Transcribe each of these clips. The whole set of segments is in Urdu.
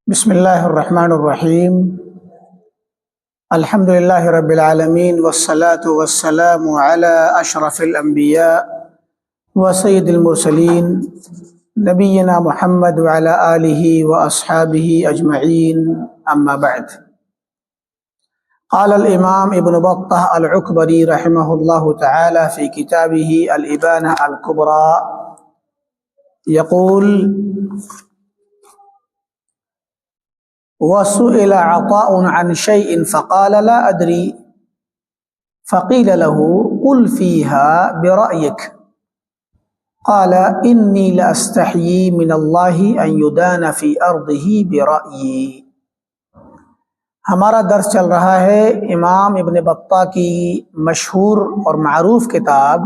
بسم اللہ الرحمن الرحیم الحمد للہ رب العالمین والصلاة والسلام علی اشرف الانبیاء وسید المرسلین نبینا محمد وعلی آلہ واصحابہ اجمعین اما بعد قال الامام ابن بطہ العکبری رحمہ اللہ تعالی فی کتابہ الابانہ الکبری یقول وسئل عطاء عن شيء فقال لا أدري فقيل له قل فيها برأيك قال إني لأستحيي من الله أن يدان في أرضه برأيي۔ ہمارا درس چل رہا ہے امام ابن بطہ کی مشہور اور معروف کتاب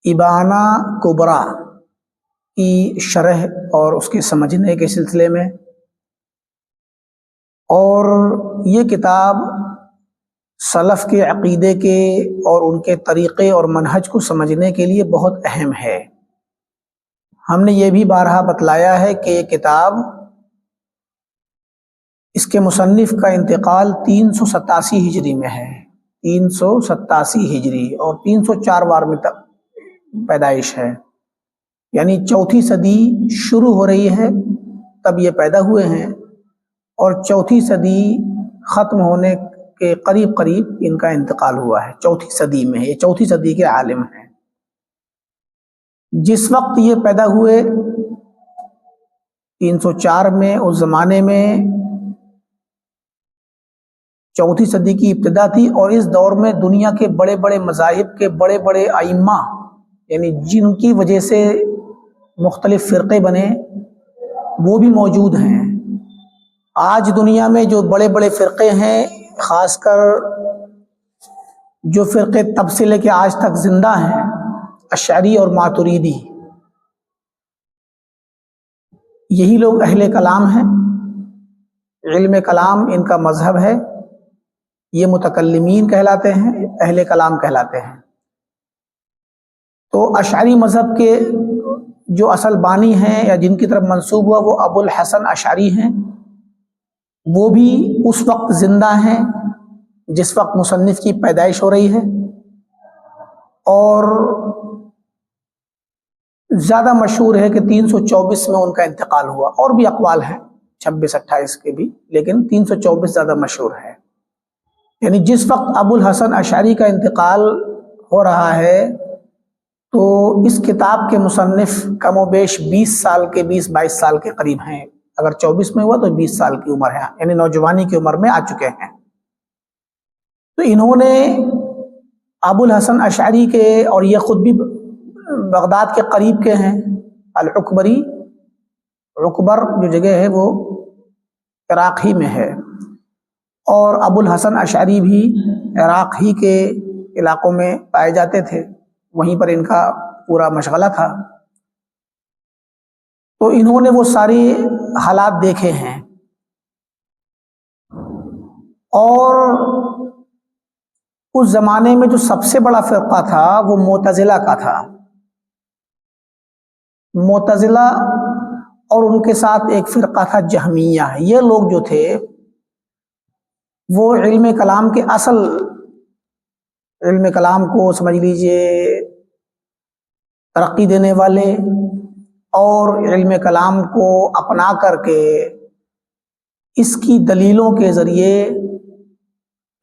ابانہ کبریٰ کی شرح اور اس کے سمجھنے کے سلسلے میں، اور یہ کتاب سلف کے عقیدے کے اور ان کے طریقے اور منہج کو سمجھنے کے لیے بہت اہم ہے۔ ہم نے یہ بھی بارہا بتلایا ہے کہ یہ کتاب، اس کے مصنف کا انتقال 387 ہجری میں ہے، 387 ہجری اور 304 میں پیدائش ہے، یعنی چوتھی صدی شروع ہو رہی ہے تب یہ پیدا ہوئے ہیں، اور چوتھی صدی ختم ہونے کے قریب قریب ان کا انتقال ہوا ہے۔ چوتھی صدی میں، یہ چوتھی صدی کے عالم ہیں۔ جس وقت یہ پیدا ہوئے 304 میں، اس زمانے میں چوتھی صدی کی ابتدا تھی، اور اس دور میں دنیا کے بڑے بڑے مذاہب کے بڑے بڑے ائمہ، یعنی جن کی وجہ سے مختلف فرقے بنے، وہ بھی موجود ہیں۔ آج دنیا میں جو بڑے بڑے فرقے ہیں، خاص کر جو فرقے تب سے لے کے آج تک زندہ ہیں، اشعری اور ماتریدی، یہی لوگ اہل کلام ہیں۔ علم کلام ان کا مذہب ہے، یہ متکلمین کہلاتے ہیں، اہل کلام کہلاتے ہیں۔ تو اشعری مذہب کے جو اصل بانی ہیں یا جن کی طرف منسوب ہوا، وہ ابو الحسن اشعری ہیں۔ وہ بھی اس وقت زندہ ہیں جس وقت مصنف کی پیدائش ہو رہی ہے، اور زیادہ مشہور ہے کہ 324 میں ان کا انتقال ہوا، اور بھی اقوال ہیں 26-28 کے بھی، لیکن 324 زیادہ مشہور ہے۔ یعنی جس وقت ابو الحسن اشعری کا انتقال ہو رہا ہے تو اس کتاب کے مصنف کم و بیش 20 سال کے 20-22 سال کے قریب ہیں۔ اگر 24 میں ہوا تو 20 سال کی عمر ہے، یعنی نوجوانی کی عمر میں آ چکے ہیں۔ تو انہوں نے ابو الحسن اشعری کے، اور یہ خود بھی بغداد کے قریب کے ہیں، العکبری، عکبر جو جگہ ہے وہ عراق ہی میں ہے، اور ابو الحسن اشعری بھی عراق ہی کے علاقوں میں پائے جاتے تھے، وہیں پر ان کا پورا مشغلہ تھا۔ تو انہوں نے وہ ساری حالات دیکھے ہیں، اور اس زمانے میں جو سب سے بڑا فرقہ تھا وہ معتزلہ کا تھا۔ معتزلہ، اور ان کے ساتھ ایک فرقہ تھا جہمیہ۔ یہ لوگ جو تھے وہ علم کلام کے اصل، علم کلام کو سمجھ لیجئے ترقی دینے والے، اور علم کلام کو اپنا کر کے اس کی دلیلوں کے ذریعے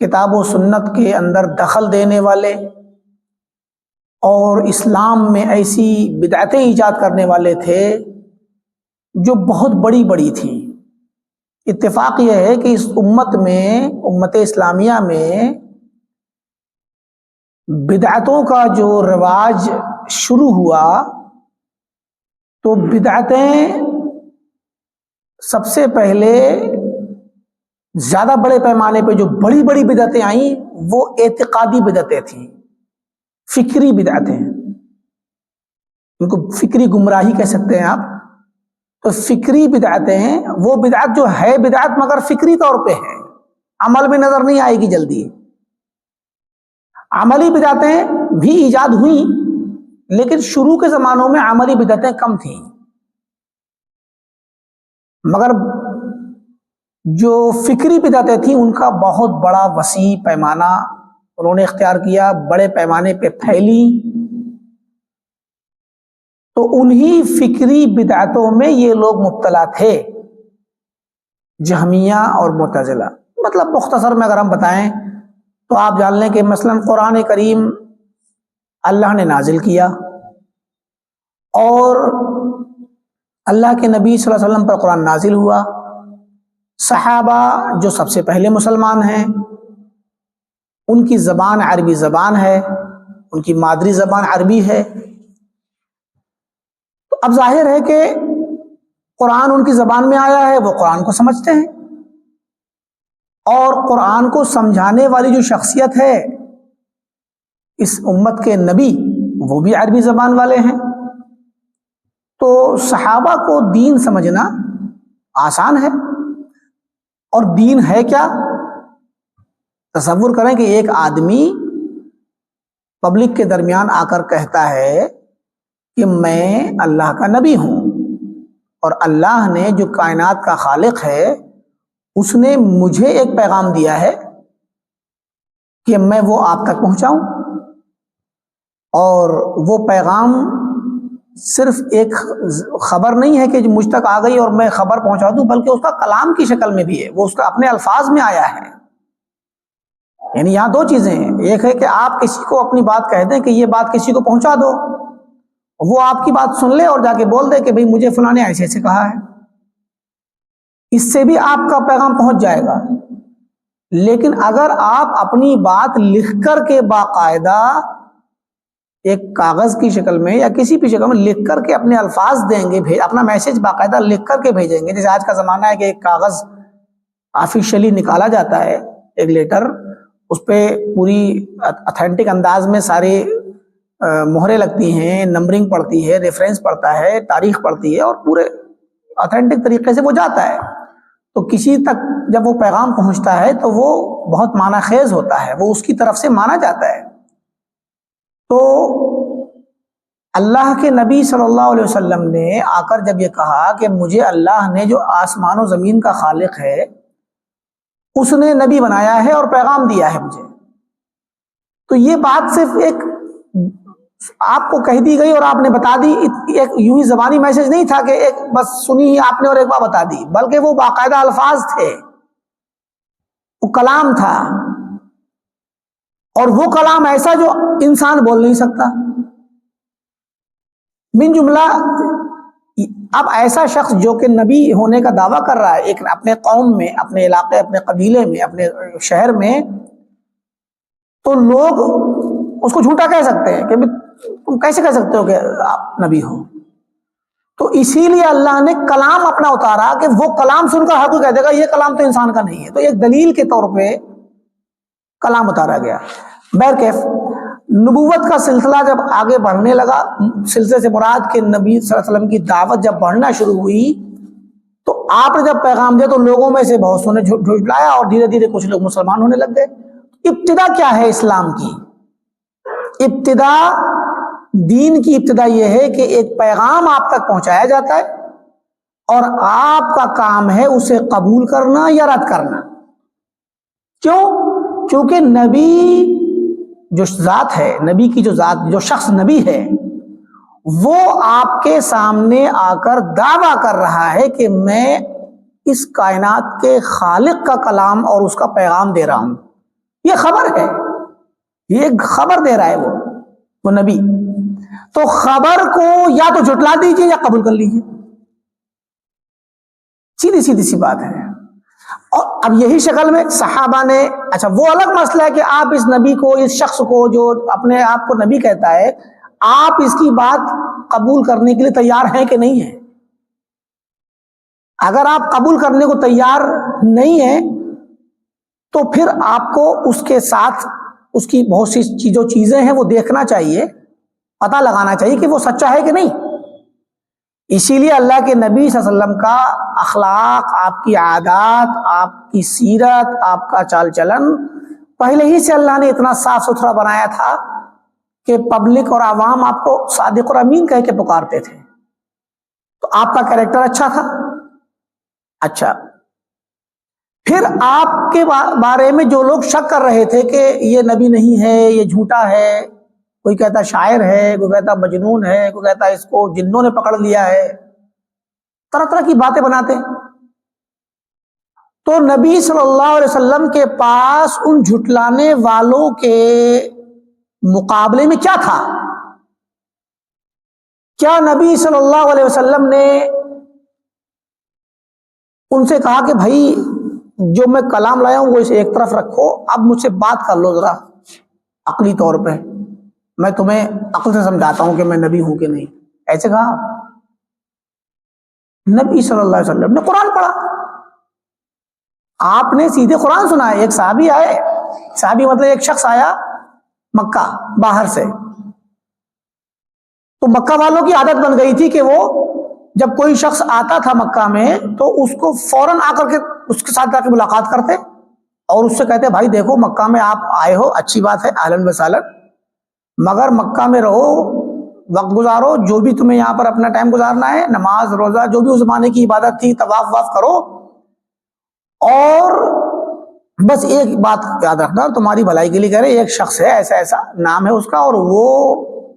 کتاب و سنت کے اندر دخل دینے والے، اور اسلام میں ایسی بدعتیں ایجاد کرنے والے تھے جو بہت بڑی بڑی تھیں۔ اتفاق یہ ہے کہ اس امت میں، امت اسلامیہ میں، بدعتوں کا جو رواج شروع ہوا تو بدعتیں سب سے پہلے زیادہ بڑے پیمانے پہ جو بڑی بڑی بدعتیں آئیں وہ اعتقادی بدعتیں تھیں، فکری بدعتیں، ان کو فکری گمراہی کہہ سکتے ہیں آپ۔ تو فکری بدعتیں، وہ بدعت جو ہے بدعت مگر فکری طور پہ ہے، عمل میں نظر نہیں آئے گی جلدی۔ عملی بدعتیں بھی ایجاد ہوئیں، لیکن شروع کے زمانوں میں عملی بدعتیں کم تھیں، مگر جو فکری بدعتیں تھیں ان کا بہت بڑا وسیع پیمانہ انہوں نے اختیار کیا، بڑے پیمانے پہ پھیلی. تو انہی فکری بدعتوں میں یہ لوگ مبتلا تھے، جہمیہ اور معتزلہ. مطلب مختصر میں اگر ہم بتائیں تو آپ جان لیں کہ مثلا قرآن کریم اللہ نے نازل کیا اور اللہ کے نبی صلی اللہ علیہ وسلم پر قرآن نازل ہوا. صحابہ جو سب سے پہلے مسلمان ہیں ان کی زبان عربی زبان ہے، ان کی مادری زبان عربی ہے. تو اب ظاہر ہے کہ قرآن ان کی زبان میں آیا ہے، وہ قرآن کو سمجھتے ہیں، اور قرآن کو سمجھانے والی جو شخصیت ہے اس امت کے نبی وہ بھی عربی زبان والے ہیں. تو صحابہ کو دین سمجھنا آسان ہے. اور دین ہے کیا؟ تصور کریں کہ ایک آدمی پبلک کے درمیان آ کر کہتا ہے کہ میں اللہ کا نبی ہوں، اور اللہ نے جو کائنات کا خالق ہے اس نے مجھے ایک پیغام دیا ہے کہ میں وہ آپ تک پہنچاؤں، اور وہ پیغام صرف ایک خبر نہیں ہے کہ جو مجھ تک آ گئی اور میں خبر پہنچا دوں، بلکہ اس کا کلام کی شکل میں بھی ہے، وہ اس کا اپنے الفاظ میں آیا ہے. یعنی یہاں دو چیزیں ہیں، ایک ہے کہ آپ کسی کو اپنی بات کہہ دیں کہ یہ بات کسی کو پہنچا دو، وہ آپ کی بات سن لے اور جا کے بول دے کہ بھئی مجھے فلاں نے ایسے ایسے کہا ہے، اس سے بھی آپ کا پیغام پہنچ جائے گا. لیکن اگر آپ اپنی بات لکھ کر کے باقاعدہ ایک کاغذ کی شکل میں یا کسی بھی شکل میں لکھ کر کے اپنے الفاظ دیں گے، اپنا میسج باقاعدہ لکھ کر کے بھیجیں گے، جیسے آج کا زمانہ ہے کہ ایک کاغذ آفیشلی نکالا جاتا ہے، ایک لیٹر، اس پہ پوری اتھینٹک انداز میں سارے مہریں لگتی ہیں، نمبرنگ پڑتی ہے، ریفرنس پڑتا ہے، تاریخ پڑتی ہے، اور پورے اتھینٹک طریقے سے وہ جاتا ہے. تو کسی تک جب وہ پیغام پہنچتا ہے تو وہ بہت معنی خیز ہوتا ہے، وہ اس کی طرف سے مانا جاتا ہے. تو اللہ کے نبی صلی اللہ علیہ وسلم نے آ کر جب یہ کہا کہ مجھے اللہ نے جو آسمان و زمین کا خالق ہے اس نے نبی بنایا ہے اور پیغام دیا ہے مجھے، تو یہ بات صرف ایک آپ کو کہہ دی گئی اور آپ نے بتا دی، ایک یوں ہی زبانی میسج نہیں تھا کہ ایک بس سنی ہی آپ نے اور ایک بار بتا دی، بلکہ وہ باقاعدہ الفاظ تھے، وہ کلام تھا، اور وہ کلام ایسا جو انسان بول نہیں سکتا. من جملہ اب ایسا شخص جو کہ نبی ہونے کا دعویٰ کر رہا ہے ایک اپنے قوم میں، اپنے علاقے، اپنے قبیلے میں، اپنے شہر میں، تو لوگ اس کو جھوٹا کہہ سکتے ہیں کہ تم کیسے کہہ سکتے ہو کہ آپ نبی ہو. تو اسی لیے اللہ نے کلام اپنا اتارا کہ وہ کلام سن کر ہر کوئی کہہ دے گا یہ کلام تو انسان کا نہیں ہے، تو ایک دلیل کے طور پہ کلام اتارا گیا. بہرکیف نبوت کا سلسلہ جب آگے بڑھنے لگا، سلسلے سے مراد کہ نبی صلی اللہ علیہ وسلم کی دعوت جب بڑھنا شروع ہوئی تو آپ نے جب پیغام دیا تو لوگوں میں سے بہت سو نے جھٹلایا اور دھیرے دھیرے کچھ لوگ مسلمان ہونے لگ گئے. ابتدا کیا ہے اسلام کی؟ ابتدا دین کی ابتدا یہ ہے کہ ایک پیغام آپ تک پہنچایا جاتا ہے اور آپ کا کام ہے اسے قبول کرنا یا رد کرنا. کیوں؟ کیونکہ نبی جو ذات ہے، نبی کی جو ذات، جو شخص نبی ہے، وہ آپ کے سامنے آ کر دعویٰ کر رہا ہے کہ میں اس کائنات کے خالق کا کلام اور اس کا پیغام دے رہا ہوں. یہ خبر ہے، یہ خبر دے رہا ہے وہ نبی. تو خبر کو یا تو جھٹلا دیجیے یا قبول کر لیجیے، سیدھی سیدھی سی بات ہے. اور اب یہی شکل میں صحابہ نے، اچھا وہ الگ مسئلہ ہے کہ آپ اس نبی کو، اس شخص کو جو اپنے آپ کو نبی کہتا ہے، آپ اس کی بات قبول کرنے کے لیے تیار ہیں کہ نہیں ہیں. اگر آپ قبول کرنے کو تیار نہیں ہیں تو پھر آپ کو اس کے ساتھ اس کی بہت سی جو چیزیں ہیں وہ دیکھنا چاہیے، پتہ لگانا چاہیے کہ وہ سچا ہے کہ نہیں. اسی لیے اللہ کے نبی صلی اللہ علیہ وسلم کا اخلاق، آپ کی عادات، آپ کی سیرت، آپ کا چال چلن پہلے ہی سے اللہ نے اتنا صاف ستھرا بنایا تھا کہ پبلک اور عوام آپ کو صادق اور امین کہہ کے پکارتے تھے. تو آپ کا کریکٹر اچھا تھا. اچھا پھر آپ کے بارے میں جو لوگ شک کر رہے تھے کہ یہ نبی نہیں ہے، یہ جھوٹا ہے، کوئی کہتا شاعر ہے، کوئی کہتا مجنون ہے، کوئی کہتا اس کو جنوں نے پکڑ لیا ہے، طرح طرح کی باتیں بناتے، تو نبی صلی اللہ علیہ وسلم کے پاس ان جھٹلانے والوں کے مقابلے میں کیا تھا؟ کیا نبی صلی اللہ علیہ وسلم نے ان سے کہا کہ بھائی جو میں کلام لایا ہوں وہ اسے ایک طرف رکھو، اب مجھ سے بات کر لو ذرا عقلی طور پہ، میں تمہیں عقل سے سمجھاتا ہوں کہ میں نبی ہوں کہ نہیں؟ ایسے کہا؟ نبی صلی اللہ علیہ وسلم نے قرآن پڑھا، آپ نے سیدھے قرآن سنا ہے۔ ایک صحابی آئے، صحابی مطلب ایک شخص آیا مکہ باہر سے، تو مکہ والوں کی عادت بن گئی تھی کہ وہ جب کوئی شخص آتا تھا مکہ میں تو اس کو فوراً آ کر کے اس کے ساتھ جا کے ملاقات کرتے اور اس سے کہتے بھائی دیکھو مکہ میں آپ آئے ہو، اچھی بات ہے، اہلاً و سہلاً، مگر مکہ میں رہو، وقت گزارو، جو بھی تمہیں یہاں پر اپنا ٹائم گزارنا ہے، نماز روزہ جو بھی اس زمانے کی عبادت تھی، طواف واف کرو، اور بس ایک بات یاد رکھنا، تمہاری بھلائی کے لیے کہہ رہے ایک شخص ہے ایسا ایسا نام ہے اس کا، اور وہ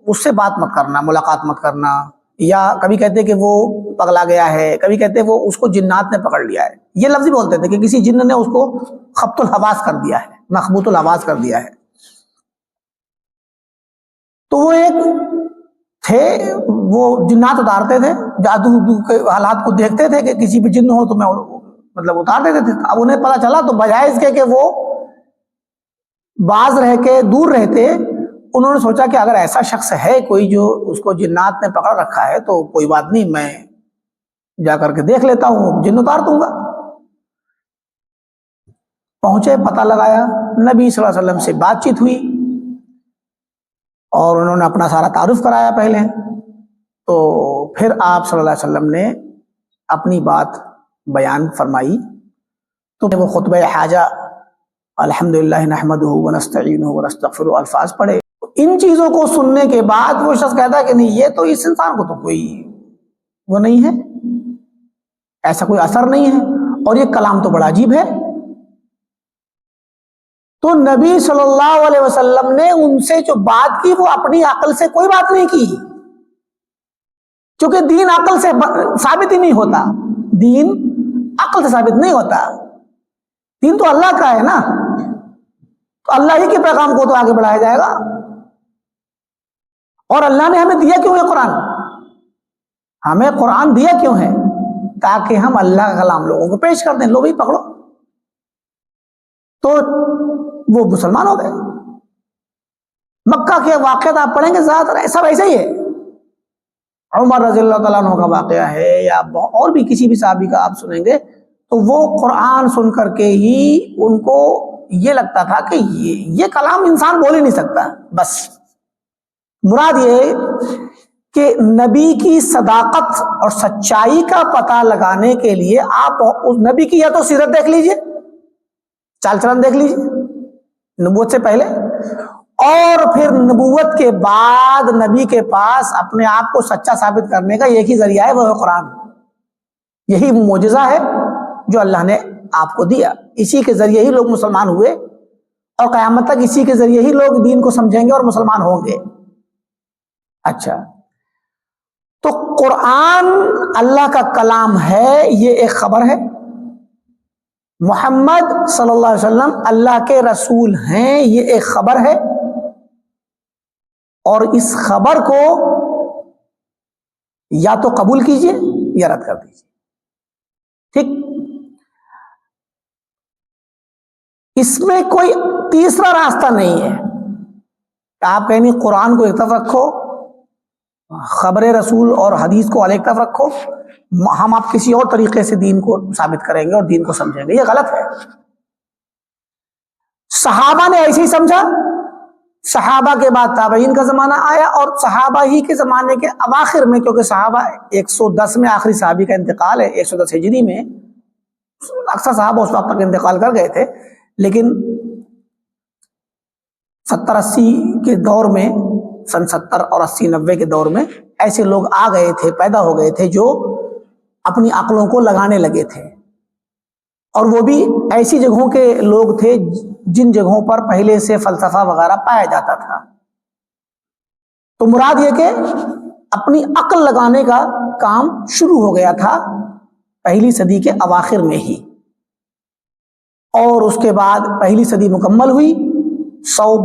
اس سے بات مت کرنا، ملاقات مت کرنا، یا کبھی کہتے کہ وہ پگلا گیا ہے، کبھی کہتے وہ اس کو جنات نے پکڑ لیا ہے، یہ لفظ بولتے تھے کہ کسی جن نے اس کو خبط الحواس کر دیا ہے، مخبوط الحواس کر دیا ہے۔ تو وہ ایک تھے، وہ جنات اتارتے تھے، جادو کے حالات کو دیکھتے تھے کہ کسی بھی جن ہو تو میں مطلب اتار دیتے تھے۔ اب انہیں پتا چلا تو بجائے اس کے کہ وہ باز رہ کے دور رہتے، انہوں نے سوچا کہ اگر ایسا شخص ہے کوئی جو اس کو جنات نے پکڑ رکھا ہے تو کوئی بات نہیں، میں جا کر کے دیکھ لیتا ہوں، جن اتار دوں گا۔ پہنچے، پتہ لگایا، نبی صلی اللہ علیہ وسلم سے بات چیت ہوئی اور انہوں نے اپنا سارا تعارف کرایا پہلے، تو پھر آپ صلی اللہ علیہ وسلم نے اپنی بات بیان فرمائی، تو وہ خطبہ حاجہ الحمدللہ نحمدہ ونستعینہ ونستغفرہ الفاظ پڑھے۔ ان چیزوں کو سننے کے بعد وہ شخص کہتا ہے کہ نہیں، یہ تو اس انسان کو تو کوئی وہ نہیں ہے، ایسا کوئی اثر نہیں ہے، اور یہ کلام تو بڑا عجیب ہے۔ تو نبی صلی اللہ علیہ وسلم نے ان سے جو بات کی وہ اپنی عقل سے کوئی بات نہیں کی، کیونکہ دین عقل سے ثابت ہی نہیں ہوتا، دین عقل سے ثابت نہیں ہوتا، دین تو اللہ کا ہے نا، تو اللہ ہی کے پیغام کو تو آگے بڑھایا جائے گا۔ اور اللہ نے ہمیں دیا کیوں ہے قرآن؟ ہمیں قرآن دیا کیوں ہے؟ تاکہ ہم اللہ کا کلام لوگوں کو پیش کر دیں، لو بھی پکڑو، تو وہ مسلمان ہو گئے۔ مکہ کے واقعات آپ پڑھیں گے زیادہ تر سب ایسے ہی ہے، عمر رضی اللہ تعالیٰ عنہ کا واقعہ ہے یا اور بھی کسی بھی صحابی کا آپ سنیں گے، تو وہ قرآن سن کر کے ہی ان کو یہ لگتا تھا کہ یہ کلام انسان بول ہی نہیں سکتا۔ بس مراد یہ کہ نبی کی صداقت اور سچائی کا پتہ لگانے کے لیے آپ اس نبی کی یا تو سیرت دیکھ لیجئے، چال چلن دیکھ لیجئے نبوت سے پہلے، اور پھر نبوت کے بعد نبی کے پاس اپنے آپ کو سچا ثابت کرنے کا ایک ہی ذریعہ ہے، وہ ہے قرآن۔ یہی معجزہ ہے جو اللہ نے آپ کو دیا، اسی کے ذریعے ہی لوگ مسلمان ہوئے، اور قیامت تک اسی کے ذریعے ہی لوگ دین کو سمجھیں گے اور مسلمان ہوں گے۔ اچھا، تو قرآن اللہ کا کلام ہے، یہ ایک خبر ہے، محمد صلی اللہ علیہ وسلم اللہ کے رسول ہیں، یہ ایک خبر ہے، اور اس خبر کو یا تو قبول کیجئے یا رد کر دیجئے، ٹھیک؟ اس میں کوئی تیسرا راستہ نہیں ہے کہ آپ کہیں نہیں قرآن کو ایک طرف رکھو، خبر رسول اور حدیث کو ایک طرف رکھو، ہم آپ کسی اور طریقے سے دین کو ثابت کریں گے اور دین کو سمجھیں گے، یہ غلط ہے۔ صحابہ نے ایسے ہی سمجھا، صحابہ کے بعد تابعین کا زمانہ آیا، اور صحابہ ہی کے زمانے کے اواخر میں، کیونکہ صحابہ 110 میں آخری صحابی کا انتقال ہے، 110 ہجری میں، اکثر صحابہ اس وقت تک انتقال کر گئے تھے، لیکن 70-80 کے دور میں، سن 70 اور 80-90 کے دور میں ایسے لوگ آ گئے تھے، پیدا ہو گئے تھے جو اپنی عقلوں کو لگانے لگے تھے، اور وہ بھی ایسی جگہوں کے لوگ تھے جن جگہوں پر پہلے سے فلسفہ وغیرہ پایا جاتا تھا۔ تو مراد یہ کہ اپنی عقل لگانے کا کام شروع ہو گیا تھا پہلی صدی کے اواخر میں ہی، اور اس کے بعد پہلی صدی مکمل ہوئی، 100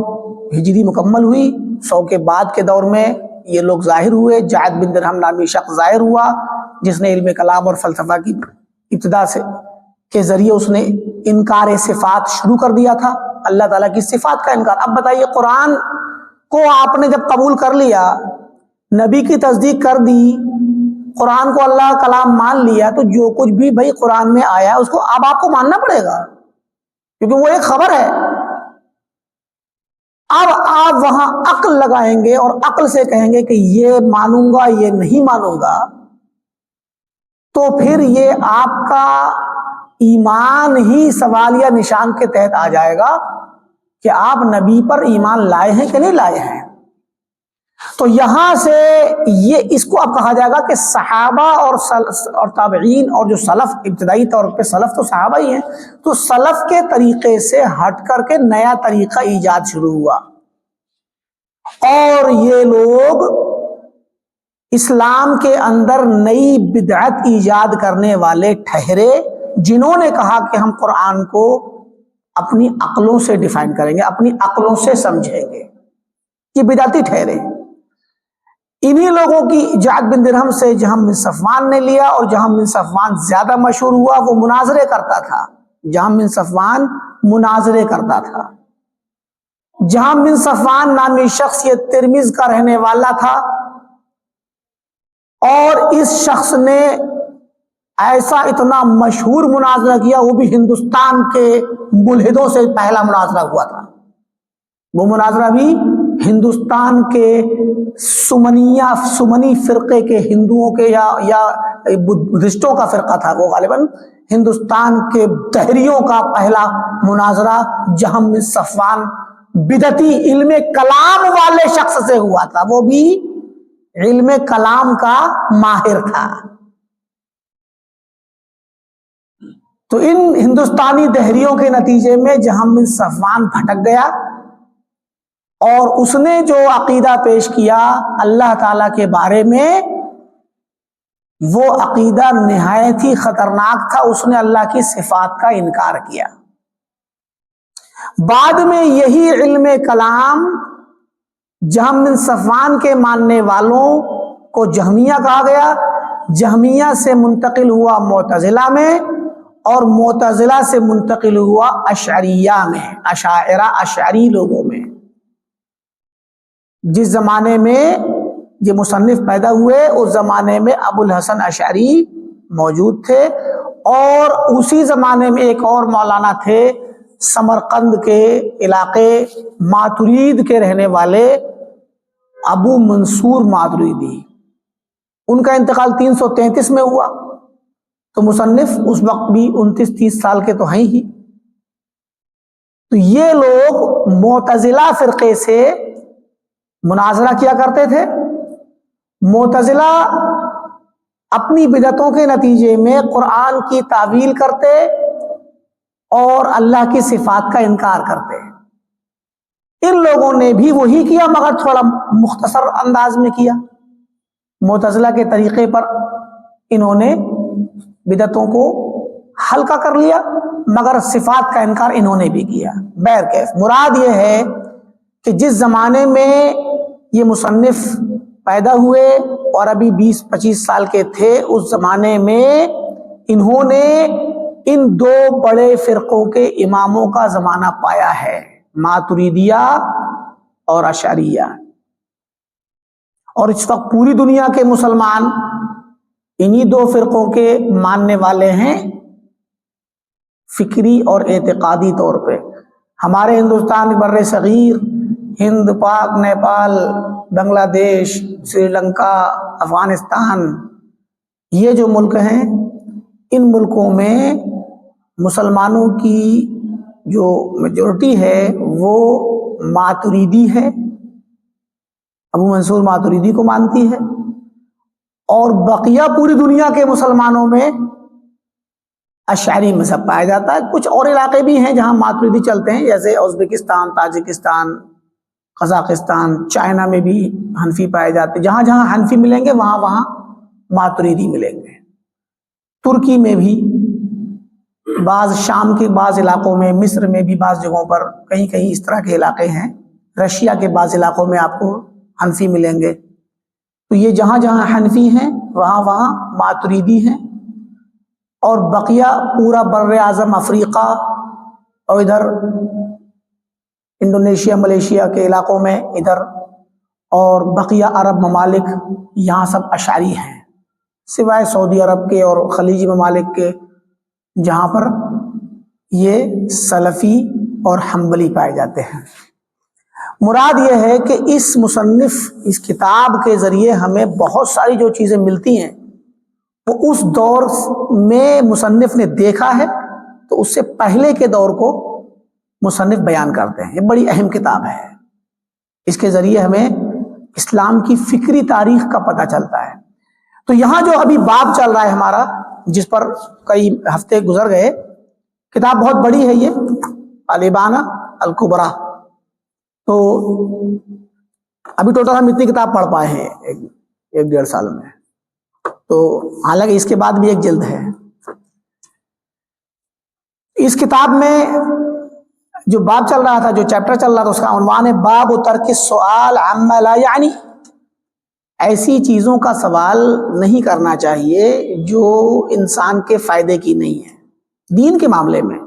ہجری مکمل ہوئی، 100 کے بعد کے دور میں یہ لوگ ظاہر ہوئے۔ جعد بن درہم نامی شخص ظاہر ہوا جس نے علم کلام اور فلسفہ کی ابتدا سے کے ذریعے اس نے انکار صفات شروع کر دیا تھا، اللہ تعالیٰ کی صفات کا انکار۔ اب بتائیے، قرآن کو آپ نے جب قبول کر لیا، نبی کی تصدیق کر دی، قرآن کو اللہ کا کلام مان لیا، تو جو کچھ بھی بھائی قرآن میں آیا اس کو اب آپ کو ماننا پڑے گا، کیونکہ وہ ایک خبر ہے۔ اب آپ وہاں عقل لگائیں گے اور عقل سے کہیں گے کہ یہ مانوں گا یہ نہیں مانوں گا، تو پھر یہ آپ کا ایمان ہی سوالیہ نشان کے تحت آ جائے گا کہ آپ نبی پر ایمان لائے ہیں کہ نہیں لائے ہیں۔ تو یہاں سے یہ اس کو اب کہا جائے گا کہ صحابہ اور تابعین اور جو سلف، ابتدائی طور پہ سلف تو صحابہ ہی ہیں، تو سلف کے طریقے سے ہٹ کر کے نیا طریقہ ایجاد شروع ہوا، اور یہ لوگ اسلام کے اندر نئی بدعت ایجاد کرنے والے ٹھہرے، جنہوں نے کہا کہ ہم قرآن کو اپنی عقلوں سے ڈیفائن کریں گے، اپنی عقلوں سے سمجھیں گے، یہ بدعتی ٹھہرے۔ انہی لوگوں کی جعد بن درہم سے جہم بن صفوان نے لیا، اور جہم بن صفوان زیادہ مشہور ہوا، وہ مناظرے کرتا تھا۔ جہم بن صفوان مناظرے کرتا تھا۔ جہم بن صفوان نامی شخص یہ ترمذ کا رہنے والا تھا، اور اس شخص نے ایسا اتنا مشہور مناظرہ کیا، وہ بھی ہندوستان کے ملحدوں سے پہلا مناظرہ ہوا تھا۔ وہ مناظرہ بھی ہندوستان کے سمنی فرقے کے ہندوؤں کے یا بدھسٹوں کا فرقہ تھا، وہ غالباً ہندوستان کے دہریوں کا پہلا مناظرہ جہم بن صفوان بدعتی علم کلام والے شخص سے ہوا تھا، وہ بھی علم کلام کا ماہر تھا۔ تو ان ہندوستانی دہریوں کے نتیجے میں جہم بن صفوان بھٹک گیا، اور اس نے جو عقیدہ پیش کیا اللہ تعالیٰ کے بارے میں، وہ عقیدہ نہایت ہی خطرناک تھا۔ اس نے اللہ کی صفات کا انکار کیا۔ بعد میں یہی علم کلام جہم بن صفوان کے ماننے والوں کو جہمیہ کہا گیا، جہمیہ سے منتقل ہوا معتزلہ میں، اور معتزلہ سے منتقل ہوا اشعریہ میں، اشاعرہ اشعری لوگوں میں۔ جس زمانے میں یہ مصنف پیدا ہوئے اس زمانے میں ابو الحسن اشعری موجود تھے، اور اسی زمانے میں ایک اور مولانا تھے سمرقند کے علاقے ماترید کے رہنے والے ابو منصور ماتریدی۔ ان کا انتقال 333 میں ہوا، تو مصنف اس وقت بھی 29-30 سال کے تو ہیں ہی۔ تو یہ لوگ معتزلہ فرقے سے مناظرہ کیا کرتے تھے۔ معتزلہ اپنی بدعتوں کے نتیجے میں قرآن کی تعویل کرتے اور اللہ کی صفات کا انکار کرتے۔ ان لوگوں نے بھی وہی کیا، مگر تھوڑا مختصر انداز میں کیا۔ معتزلہ کے طریقے پر انہوں نے بدعتوں کو ہلکا کر لیا، مگر صفات کا انکار انہوں نے بھی کیا۔ بہرکیف مراد یہ ہے کہ جس زمانے میں یہ مصنف پیدا ہوئے اور ابھی 20-25 سال کے تھے، اس زمانے میں انہوں نے ان دو بڑے فرقوں کے اماموں کا زمانہ پایا ہے، ماتریدیہ اور اشعریہ۔ اور اس وقت پوری دنیا کے مسلمان انہی دو فرقوں کے ماننے والے ہیں، فکری اور اعتقادی طور پہ۔ ہمارے ہندوستان بر صغیر، ہند، پاک، نیپال، بنگلہ دیش، سری لنکا، افغانستان، یہ جو ملک ہیں، ان ملکوں میں مسلمانوں کی جو میجورٹی ہے وہ ماتریدی ہے، ابو منصور ماتریدی کو مانتی ہے، اور بقیہ پوری دنیا کے مسلمانوں میں اشعری مذہب پایا جاتا ہے. کچھ اور علاقے بھی ہیں جہاں ماتریدی چلتے ہیں، جیسے ازبکستان، تاجکستان، قزاقستان، چائنا میں بھی حنفی پائے جاتے ہیں. جہاں جہاں حنفی ملیں گے وہاں وہاں ماتریدی ملیں گے. ترکی میں بھی، بعض شام کے بعض علاقوں میں، مصر میں بھی بعض جگہوں پر کہیں کہیں اس طرح کے علاقے ہیں. رشیا کے بعض علاقوں میں آپ کو حنفی ملیں گے. تو یہ جہاں جہاں حنفی ہیں وہاں وہاں ماتریدی ہیں. اور بقیہ پورا بر اعظم افریقہ اور ادھر انڈونیشیا، ملیشیا کے علاقوں میں ادھر، اور بقیہ عرب ممالک، یہاں سب اشعری ہیں، سوائے سعودی عرب کے اور خلیجی ممالک کے جہاں پر یہ سلفی اور حنبلی پائے جاتے ہیں. مراد یہ ہے کہ اس مصنف، اس کتاب کے ذریعے ہمیں بہت ساری جو چیزیں ملتی ہیں وہ اس دور میں مصنف نے دیکھا ہے، تو اس سے پہلے کے دور کو مصنف بیان کرتے ہیں. یہ بڑی اہم کتاب ہے. اس کے ذریعے ہمیں اسلام کی فکری تاریخ کا پتہ چلتا ہے. تو یہاں جو ابھی باب چل رہا ہے ہمارا، جس پر کئی ہفتے گزر گئے، کتاب بہت بڑی ہے یہ، الابانہ الکبریٰ. تو ابھی ٹوٹل ہم اتنی کتاب پڑھ پائے ہیں ایک ڈیڑھ سال میں، تو حالانکہ اس کے بعد بھی ایک جلد ہے. اس کتاب میں جو باب چل رہا تھا، جو چیپٹر چل رہا تھا، اس کا عنوان ہے باب ترک السؤال عما لا یعنی. ایسی چیزوں کا سوال نہیں کرنا چاہیے جو انسان کے فائدے کی نہیں ہے. دین کے معاملے میں،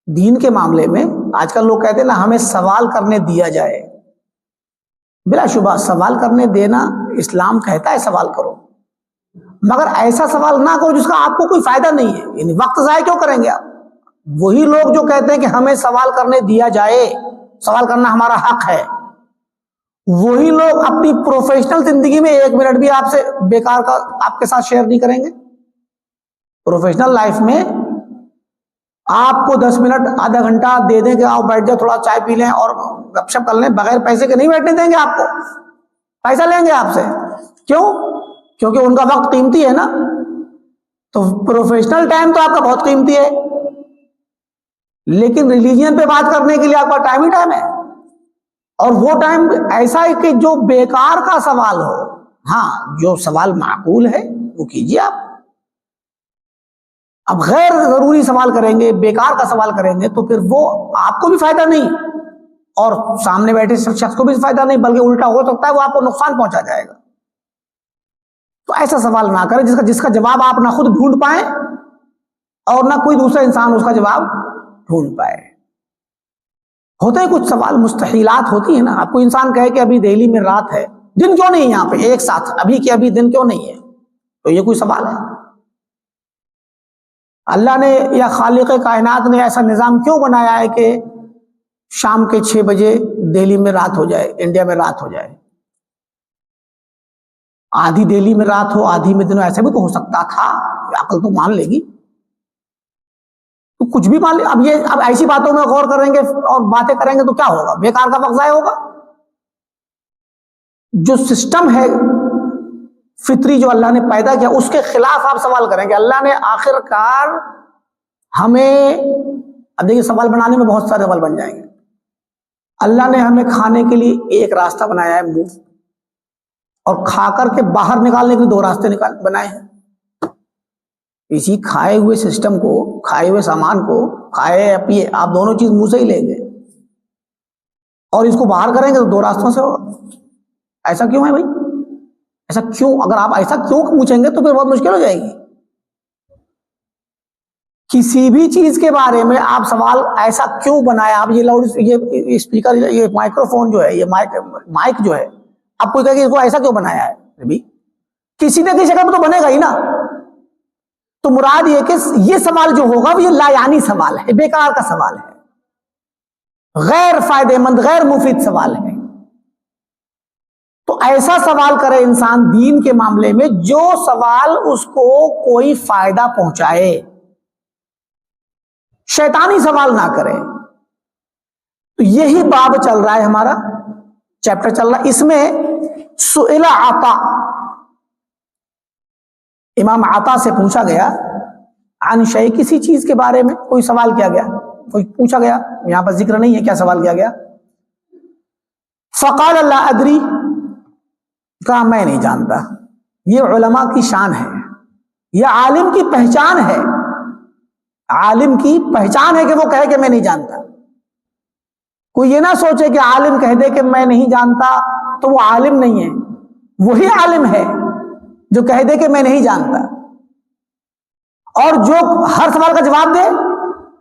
دین کے معاملے میں آج کل لوگ کہتے ہیں نا ہمیں سوال کرنے دیا جائے. بلا شبہ سوال کرنے دینا اسلام کہتا ہے سوال کرو، مگر ایسا سوال نہ کرو جس کا آپ کو کوئی فائدہ نہیں ہے. یعنی وقت ضائع کیوں کریں گے آپ؟ وہی لوگ جو کہتے ہیں کہ ہمیں سوال کرنے دیا جائے، سوال کرنا ہمارا حق ہے، وہی لوگ اپنی پروفیشنل زندگی میں ایک منٹ بھی آپ سے بیکار کا آپ کے ساتھ شیئر نہیں کریں گے. پروفیشنل لائف میں آپ کو 10 منٹ آدھا گھنٹہ دے دیں کہ آؤ بیٹھ جاؤ، تھوڑا چائے پی لیں اور گپ شپ کر لیں، بغیر پیسے کے نہیں بیٹھنے دیں گے. آپ کو پیسہ لیں گے آپ سے. کیوں؟ کیونکہ ان کا وقت قیمتی ہے نا. تو پروفیشنل ٹائم تو آپ کا بہت قیمتی ہے، لیکن ریلیجن پہ بات کرنے کے لیے آپ کا ٹائم ہی ٹائم ہے. اور وہ ٹائم ایسا ہے کہ جو بیکار کا سوال ہو. ہاں، جو سوال معقول ہے وہ کیجیے آپ. اب غیر ضروری سوال کریں گے، بیکار کا سوال کریں گے، تو پھر وہ آپ کو بھی فائدہ نہیں اور سامنے بیٹھے شخص کو بھی فائدہ نہیں، بلکہ الٹا ہو سکتا ہے وہ آپ کو نقصان پہنچا جائے گا. تو ایسا سوال نہ کریں جس کا جواب آپ نہ خود ڈھونڈ پائیں اور نہ کوئی دوسرا انسان اس کا جواب ڈھونڈ پائے. ہوتے ہیں کچھ سوال، مستحیلات ہوتی ہیں نا. آپ کو انسان کہے کہ ابھی دہلی میں رات ہے، دن کیوں نہیں ہے یہاں پہ ایک ساتھ، ابھی کہ ابھی دن کیوں نہیں ہے؟ تو یہ کوئی سوال ہے؟ اللہ نے یا خالق کائنات نے ایسا نظام کیوں بنایا ہے کہ شام کے 6 بجے دہلی میں رات ہو جائے، انڈیا میں رات ہو جائے؟ آدھی دہلی میں رات ہو، آدھی میں دن ہو، ایسا بھی تو ہو سکتا تھا. عقل تو مان لے گی. تو کچھ بھی مان لے. اب ایسی باتوں میں غور کریں گے اور باتیں کریں گے تو کیا ہوگا؟ بیکار کا وقت ضائع ہوگا. جو سسٹم ہے فطری جو اللہ نے پیدا کیا، اس کے خلاف آپ سوال کریں گے. اللہ نے آخر کار ہمیں، اب دیکھیے سوال بنانے میں بہت سارے سوال بن جائیں گے. اللہ نے ہمیں کھانے کے لیے ایک راستہ بنایا ہے، منہ، اور کھا کر کے باہر نکالنے کے لیے 2 راستے بنائے ہیں. اسی کھائے ہوئے سسٹم کو، کھائے ہوئے سامان کو، کھائے یا پیے، آپ دونوں چیز منہ سے ہی لیں گے، اور اس کو باہر کریں گے تو 2 راستوں سے ہوگا. ایسا کیوں ہے بھائی؟ ایسا کیوں؟ اگر آپ ایسا کیوں پوچھیں گے تو پھر بہت مشکل ہو جائے گی. کسی بھی چیز کے بارے میں آپ سوال ایسا کیوں بنایا؟ آپ یہ اسپیکر، یہ مائکرو فون جو ہے، یہ مائک جو ہے، آپ کوئی کہے کہ اس کو ایسا کیوں بنایا ہے؟ ابھی کسی نہ کسی شکل میں تو بنے گا ہی نا. تو مراد یہ کہ یہ سوال جو ہوگا وہ یہ لا یعنی سوال ہے، بیکار کا سوال ہے، غیر فائدہ مند، غیر مفید سوال ہے. تو ایسا سوال کرے انسان دین کے معاملے میں جو سوال اس کو کوئی فائدہ پہنچائے، شیطانی سوال نہ کرے. تو یہی باب چل رہا ہے ہمارا، چیپٹر چل رہا ہے. اس میں سئل عطا، امام عطا سے پوچھا گیا. عن شيء کسی چیز کے بارے میں کوئی سوال کیا گیا، کوئی پوچھا گیا، یہاں پر ذکر نہیں ہے کیا سوال کیا گیا. فقال لا ادری، کہا میں نہیں جانتا. یہ علماء کی شان ہے، یہ عالم کی پہچان ہے. عالم کی پہچان ہے کہ وہ کہے کہ میں نہیں جانتا. کوئی یہ نہ سوچے کہ عالم کہہ دے کہ میں نہیں جانتا تو وہ عالم نہیں ہے. وہی عالم ہے جو کہہ دے کہ میں نہیں جانتا، اور جو ہر سوال کا جواب دے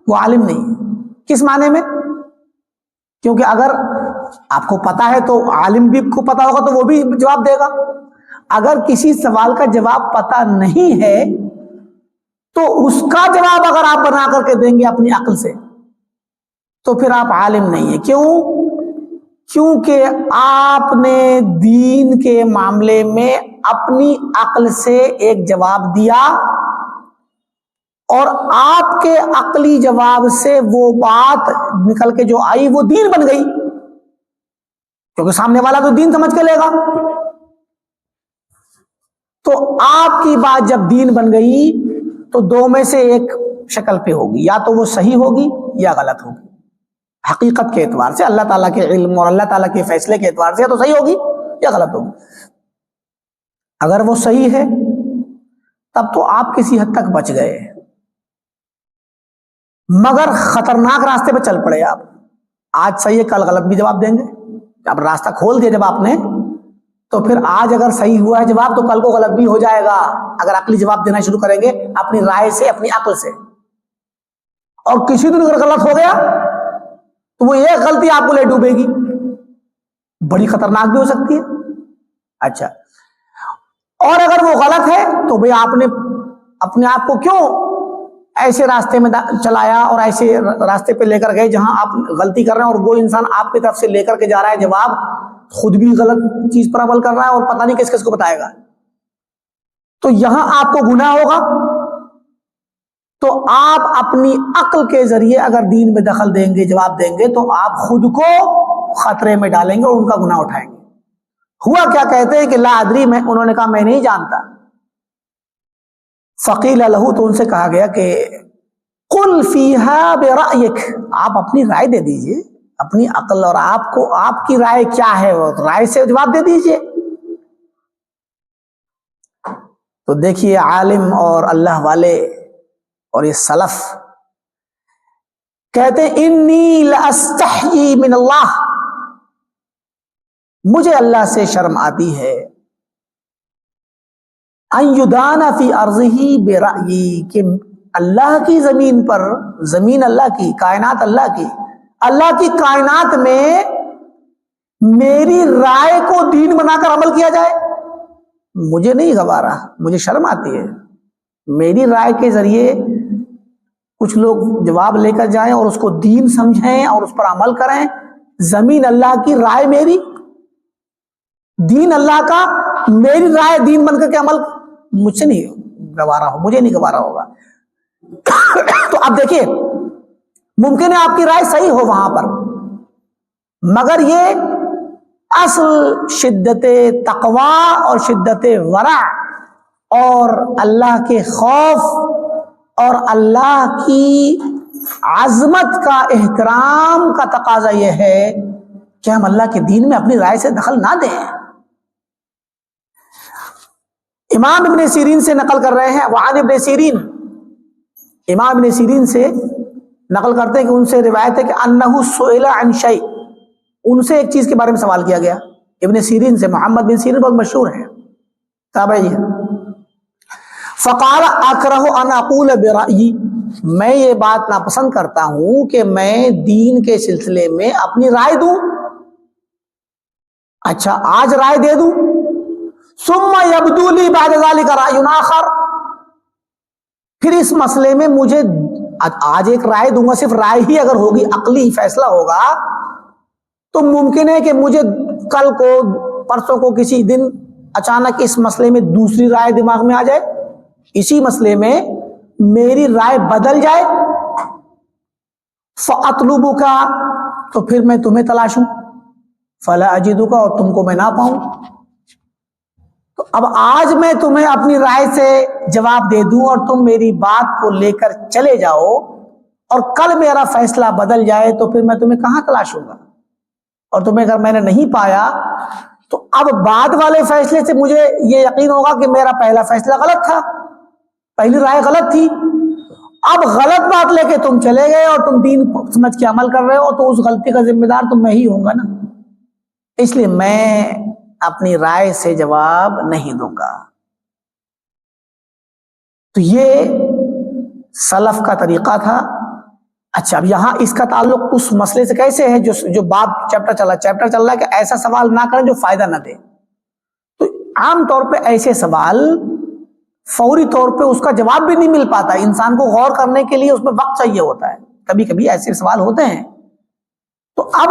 وہ عالم نہیں ہے. کس معنی میں؟ کیونکہ اگر آپ کو پتا ہے تو عالم بھی کو پتا ہوگا تو وہ بھی جواب دے گا. اگر کسی سوال کا جواب پتا نہیں ہے تو اس کا جواب اگر آپ بنا کر کے دیں گے اپنی عقل سے تو پھر آپ عالم نہیں ہیں. کیوں؟ کیونکہ آپ نے دین کے معاملے میں اپنی عقل سے ایک جواب دیا اور آپ کے عقلی جواب سے وہ بات نکل کے جو آئی وہ دین بن گئی، کیونکہ سامنے والا تو دین سمجھ کے لے گا. تو آپ کی بات جب دین بن گئی تو دو میں سے ایک شکل پہ ہوگی، یا تو وہ صحیح ہوگی یا غلط ہوگی. حقیقت کے اعتبار سے، اللہ تعالیٰ کے علم اور اللہ تعالیٰ کے فیصلے کے اعتبار سے یا تو صحیح ہوگی یا غلط ہوگی. اگر وہ صحیح ہے تب تو آپ کسی حد تک بچ گئے، مگر خطرناک راستے پہ چل پڑے. آپ آج صحیح ہے کل غلط بھی جواب دیں گے. اب راستہ کھول دیا جب آپ نے تو پھر آج اگر صحیح ہوا ہے جواب تو کل کو غلط بھی ہو جائے گا اگر عقلی جواب دینا شروع کریں گے اپنی رائے سے، اپنی عقل سے. اور کسی دن اگر غلط ہو گیا تو وہ ایک غلطی آپ کو لے ڈوبے گی، بڑی خطرناک بھی ہو سکتی ہے. اچھا، اور اگر وہ غلط ہے تو بھئی آپ نے اپنے آپ کو کیوں ایسے راستے میں چلایا اور ایسے راستے پہ لے کر گئے جہاں آپ غلطی کر رہے ہیں، اور وہ انسان آپ کی طرف سے لے کر کے جا رہا ہے جواب، خود بھی غلط چیز پر عمل کر رہا ہے اور پتہ نہیں کس کس کو بتائے گا. تو یہاں آپ کو گناہ ہوگا. تو آپ اپنی عقل کے ذریعے اگر دین میں دخل دیں گے، جواب دیں گے، تو آپ خود کو خطرے میں ڈالیں گے اور ان کا گناہ اٹھائیں گے. ہوا کیا؟ کہتے ہیں کہ لا ادری، میں، انہوں نے کہا میں نہیں جانتا. فقیل لہ، تو ان سے کہا گیا کہ قل فیہا برأیک، آپ اپنی رائے دے دیجئے، اپنی عقل اور آپ کو آپ کی رائے کیا ہے وہ رائے سے جواب دے دیجئے. تو دیکھیے عالم اور اللہ والے اور یہ سلف کہتے ہیں انی لاستحیی من اللہ، مجھے اللہ سے شرم آتی ہے، ان یدان فی ارضہ برأیی، کہ اللہ کی زمین پر، زمین اللہ کی، کائنات اللہ کی، اللہ کی کائنات میں میری رائے کو دین بنا کر عمل کیا جائے. مجھے نہیں گوارا، مجھے شرم آتی ہے. میری رائے کے ذریعے کچھ لوگ جواب لے کر جائیں اور اس کو دین سمجھیں اور اس پر عمل کریں. زمین اللہ کی، رائے میری، دین اللہ کا، میری رائے دین بن کر کے عمل مجھ سے نہیں گوارا ہو، مجھے نہیں گوارا ہوگا. تو اب دیکھیے، ممکن ہے آپ کی رائے صحیح ہو وہاں پر، مگر یہ اصل شدت تقوی اور شدت ورع اور اللہ کے خوف اور اللہ کی عظمت کا احترام کا تقاضا یہ ہے کہ ہم اللہ کے دین میں اپنی رائے سے دخل نہ دیں. امام ابن سیرین سے نقل کر رہے ہیں، وعن ابن سیرین، امام ابن سیرین سے نقل کرتے ہیں کہ ان سے روایت ہے کہ انہ سئل عن شیء، ان سے ایک چیز کے بارے میں سوال کیا گیا. ابن سیرین سے، محمد بن سیرین بہت مشہور ہیں، تابعی ہیں. فقال اکرہ ان اقول برأیی، میں یہ بات ناپسند کرتا ہوں کہ میں دین کے سلسلے میں اپنی رائے دوں. اچھا، آج رائے دے دوں، ثم یبدو لی بعد ذلک رأی آخر، پھر اس مسئلے میں مجھے آج ایک رائے دوں گا، صرف رائے ہی اگر ہوگی، عقلی فیصلہ ہوگا، تو ممکن ہے کہ مجھے کل کو، پرسوں کو، کسی دن اچانک اس مسئلے میں دوسری رائے دماغ میں آ جائے، اسی مسئلے میں میری رائے بدل جائے. فَأَطْلُبُكَ، تو پھر میں تمہیں تلاشوں، فَلَا أَجِدُكَ، اور تم کو میں نہ پاؤں. تو اب آج میں تمہیں اپنی رائے سے جواب دے دوں اور تم میری بات کو لے کر چلے جاؤ اور کل میرا فیصلہ بدل جائے تو پھر میں تمہیں کہاں تلاشوں گا؟ اور تمہیں اگر میں نے نہیں پایا تو اب بعد والے فیصلے سے مجھے یہ یقین ہوگا کہ میرا پہلا فیصلہ غلط تھا، پہلی رائے غلط تھی۔ اب غلط بات لے کے تم چلے گئے اور تم دین سمجھ کے عمل کر رہے ہو تو اس غلطی کا ذمہ دار تو میں ہی ہوں گا نا، اس لیے میں اپنی رائے سے جواب نہیں دوں گا۔ تو یہ سلف کا طریقہ تھا۔ اچھا، اب یہاں اس کا تعلق اس مسئلے سے کیسے ہے جو باب چیپٹر چل رہا ہے کہ ایسا سوال نہ کریں جو فائدہ نہ دے۔ تو عام طور پہ ایسے سوال فوری طور پہ اس کا جواب بھی نہیں مل پاتا، انسان کو غور کرنے کے لیے اس میں وقت چاہیے ہوتا ہے، کبھی کبھی ایسے سوال ہوتے ہیں۔ تو اب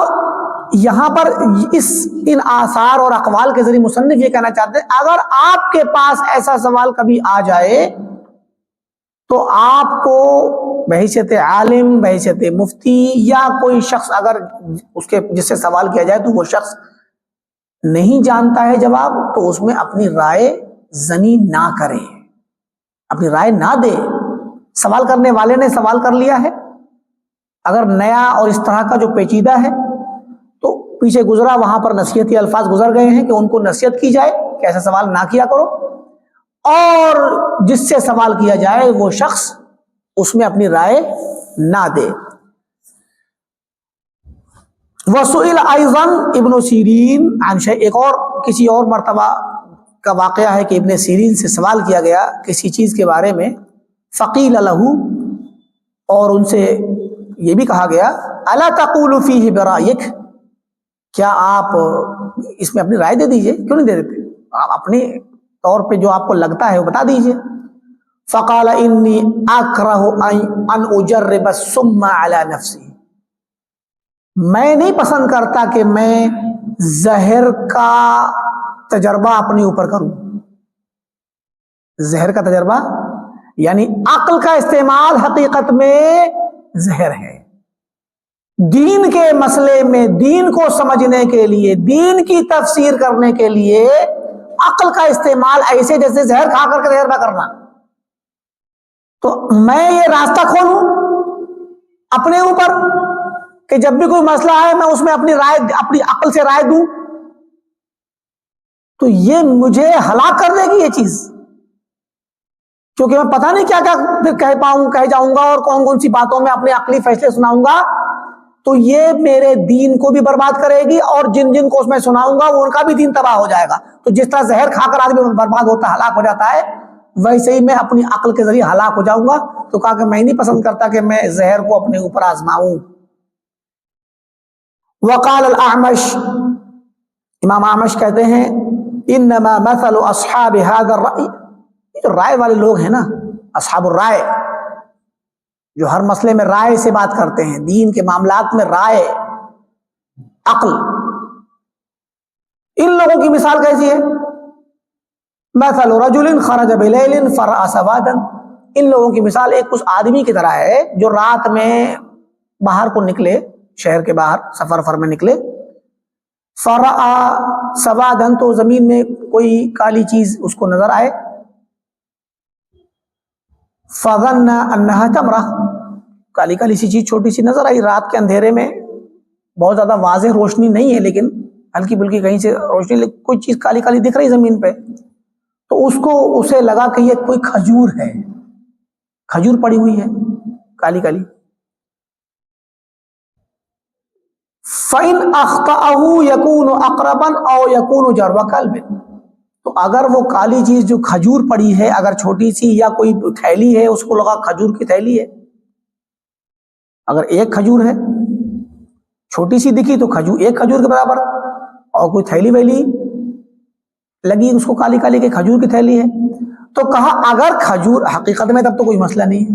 یہاں پر ان آثار اور اقوال کے ذریعے مصنف یہ کہنا چاہتے ہیں اگر آپ کے پاس ایسا سوال کبھی آ جائے تو آپ کو بحیثیت عالم، بحیثیت مفتی یا کوئی شخص اگر جس سے سوال کیا جائے تو وہ شخص نہیں جانتا ہے جواب تو اس میں اپنی رائے زنی نہ کرے، اپنی رائے نہ دے۔ سوال کرنے والے نے سوال کر لیا ہے، اگر نیا اور اس طرح کا جو پیچیدہ ہے تو پیچھے گزرا وہاں پر نصیحتی الفاظ گزر گئے ہیں کہ ان کو نصیحت کی جائے کہ ایسا سوال نہ کیا کرو، اور جس سے سوال کیا جائے وہ شخص اس میں اپنی رائے نہ دے۔ وسئل ایضا ابن سیرین عن شیء، ایک اور کسی اور مرتبہ کا واقعہ ہے کہ ابن سیرین سے سوال کیا گیا کسی چیز کے بارے میں، فقیل لہ، اور ان سے یہ بھی کہا گیا الا تقول فیہ برائک، کیا آپ اس میں اپنی رائے دے دیجئے، کیوں نہیں دے دیتے؟ آپ اپنے طور پہ جو آپ کو لگتا ہے وہ بتا دیجئے۔ فقال انی اکرہ ان اجرب السم علی نفسی، میں نہیں پسند کرتا کہ میں زہر کا تجربہ اپنے اوپر کروں۔ زہر کا تجربہ یعنی عقل کا استعمال حقیقت میں زہر ہے۔ دین کے مسئلے میں دین کو سمجھنے کے لیے، دین کی تفسیر کرنے کے لیے عقل کا استعمال ایسے جیسے زہر کھا کر کے تجربہ کرنا، تو میں یہ راستہ کھولوں اپنے اوپر کہ جب بھی کوئی مسئلہ ہے میں اس میں اپنی رائے، اپنی عقل سے رائے دوں، تو یہ مجھے ہلاک کر دے گی یہ چیز، کیونکہ میں پتہ نہیں کیا کیا پھر کہہ جاؤں گا اور کون کون سی باتوں میں اپنے عقلی فیصلے سناؤں گا، تو یہ میرے دین کو بھی برباد کرے گی اور جن جن کو اس میں سناؤں گا ان کا بھی دین تباہ ہو جائے گا۔ تو جس طرح زہر کھا کر آدمی برباد ہوتا ہے، ہلاک ہو جاتا ہے، ویسے ہی میں اپنی عقل کے ذریعے ہلاک ہو جاؤں گا۔ تو کہا کہ میں نہیں پسند کرتا کہ میں زہر کو اپنے اوپر آزماؤں۔ وقال الاعمش، امام اعمش کہتے ہیں انما مثل اصحاب هذا الرأي، جو رائے والے لوگ ہیں نا، اصحاب الرائے، جو ہر مسئلے میں رائے سے بات کرتے ہیں، دین کے معاملات میں رائے، عقل، ان لوگوں کی مثال کیسی ہے؟ مثل رجل خرج بلیل فرأى سوادا، ان لوگوں کی مثال ایک اس آدمی کی طرح ہے جو رات میں باہر کو نکلے، شہر کے باہر سفر میں نکلے، فرأى سوادا، تو زمین میں کوئی کالی چیز اس کو نظر آئے، فظن انها تمرہ، کالی کالی سی چیز چھوٹی سی نظر آئی، رات کے اندھیرے میں بہت زیادہ واضح روشنی نہیں ہے لیکن ہلکی پھلکی کہیں سے روشنی، کوئی چیز کالی کالی دکھ رہی زمین پہ، تو اسے لگا کہ یہ کوئی کھجور ہے، کھجور پڑی ہوئی ہے کالی کالی۔ فَإِنْ أَخْطَأَهُ يَكُونُ أَقْرَبًا أَوْ يَكُونُ جَرْوَ كَلْبٍ، تو اگر وہ کالی چیز جو کھجور پڑی ہے اگر چھوٹی سی یا کوئی تھیلی ہے، اس کو لگا کھجور کی تھیلی ہے، اگر ایک کھجور ہے چھوٹی سی دکھی تو کھجور ایک کھجور کے برابر، اور کوئی تھیلی ویلی لگی اس کو کالی کالی کہ کھجور کی تھیلی ہے، تو کہا اگر کھجور حقیقت میں تب تو کوئی مسئلہ نہیں ہے،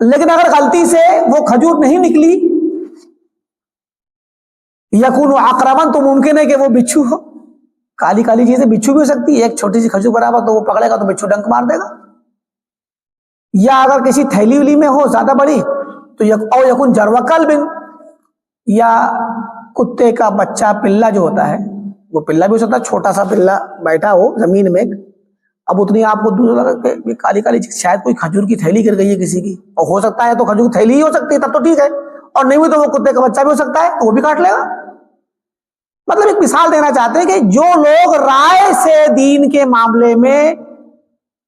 لیکن اگر غلطی سے وہ کھجور نہیں نکلی، یکون عقربا، تو ممکن ہے کہ وہ بچھو ہو، کالی کالی چیزیں بچھو بھی ہو سکتی ہے، ایک چھوٹی سی کھجور برابر تو وہ پکڑے گا تو بچھو ڈنک مار دے گا، یا اگر کسی تھیلی ویلی میں ہو زیادہ بڑی تو او یکون جرو کلب، یا کتے کا بچہ پلہ جو ہوتا ہے وہ پلہ بھی ہو سکتا ہے، چھوٹا سا پلہ بیٹھا ہو زمین میں، اب اتنی آپ کو دور لگا کہ کالی کالی چیز، شاید کوئی کھجور کی تھیلی گر گئی ہے کسی کی، اور ہو سکتا ہے تو کھجور کی تھیلی ہی ہو سکتی ہے، تب تو ٹھیک ہے، اور نہیں ہوئی تو وہ کتے کا بچہ بھی ہو سکتا ہے تو وہ بھی کاٹ لے گا۔ مطلب ایک مثال دینا چاہتے ہیں کہ جو لوگ رائے سے دین کے معاملے میں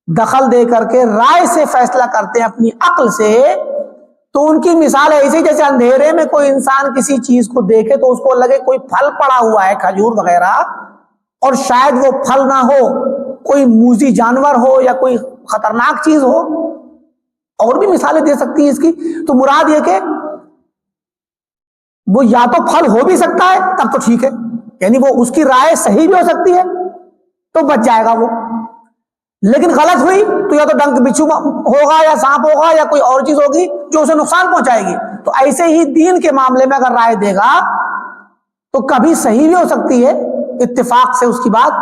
دخل دے کر کے رائے سے فیصلہ کرتے ہیں اپنی عقل سے، تو ان کی مثال ایسی جیسے اندھیرے میں کوئی انسان کسی چیز کو دیکھے تو اس کو لگے کوئی پھل پڑا ہوا ہے کھجور وغیرہ، اور شاید وہ پھل نہ ہو، کوئی موذی جانور ہو یا کوئی خطرناک چیز ہو، اور بھی مثالیں دے سکتی ہیں اس کی۔ تو مراد یہ کہ وہ یا تو پھل ہو بھی سکتا ہے تب تو ٹھیک ہے، یعنی وہ اس کی رائے صحیح بھی ہو سکتی ہے تو بچ جائے گا وہ، لیکن غلط ہوئی تو یا تو ڈنک بچھو ہوگا یا سانپ ہوگا یا کوئی اور چیز ہوگی جو اسے نقصان پہنچائے گی۔ تو ایسے ہی دین کے معاملے میں اگر رائے دے گا تو کبھی صحیح بھی ہو سکتی ہے اتفاق سے اس کی بات،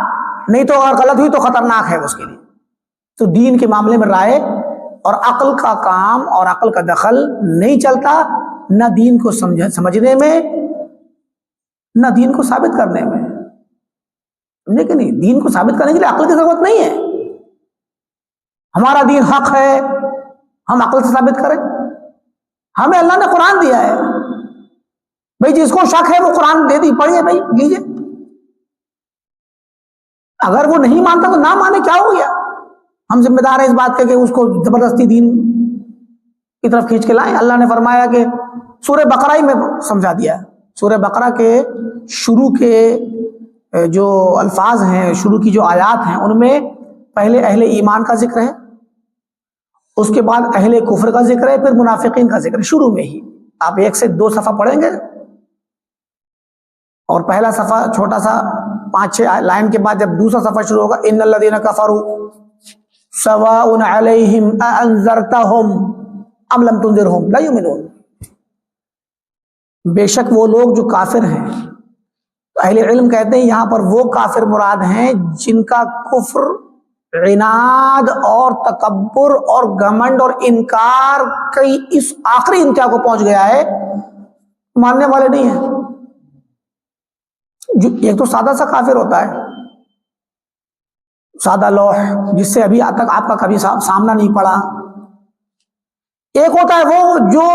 نہیں تو اگر غلط ہوئی تو خطرناک ہے اس کے لیے۔ تو دین کے معاملے میں رائے اور عقل کا کام اور عقل کا دخل نہیں چلتا، نہ دین کو سمجھنے میں نہ دین کو ثابت کرنے میں، سمجھے کہ نہیں؟ دین کو ثابت کرنے کے لیے عقل کی ضرورت نہیں ہے، ہمارا دین حق ہے ہم عقل سے ثابت کریں؟ ہمیں اللہ نے قرآن دیا ہے بھائی، جس کو شک ہے وہ قرآن دے دی، پڑھیے بھائی، لیجیے، اگر وہ نہیں مانتا تو نہ مانے، کیا ہو گیا؟ ہم ذمہ دار ہیں اس بات کے کہ اس کو زبردستی دین کی طرف کھینچ کے لائیں۔ اللہ نے فرمایا کہ سورہ بقرہ ہی میں سمجھا دیا ہے، سورہ بقرہ کے شروع کے جو الفاظ ہیں، شروع کی جو آیات ہیں، ان میں پہلے اہل ایمان کا ذکر ہے، اس کے بعد اہل کفر کا ذکر ہے، پھر منافقین کا ذکر ہے شروع میں ہی۔ آپ 1 سے 2 صفحہ پڑھیں گے اور پہلا صفحہ چھوٹا سا 5-6 لائن کے بعد جب دوسرا صفحہ شروع ہوگا، ان الذین کفروا سواء علیہم اانذرتہم ام لم تنذرہم لا یؤمنون، بے شک وہ لوگ جو کافر ہیں، اہل علم کہتے ہیں یہاں پر وہ کافر مراد ہیں جن کا کفر عناد اور تکبر اور گھمنڈ اور انکار کی اس آخری انتہا کو پہنچ گیا ہے، ماننے والے نہیں ہیں۔ ایک تو سادہ سا کافر ہوتا ہے، سادہ لوح جس سے ابھی تک آپ کا کبھی سامنا نہیں پڑا، ایک ہوتا ہے وہ جو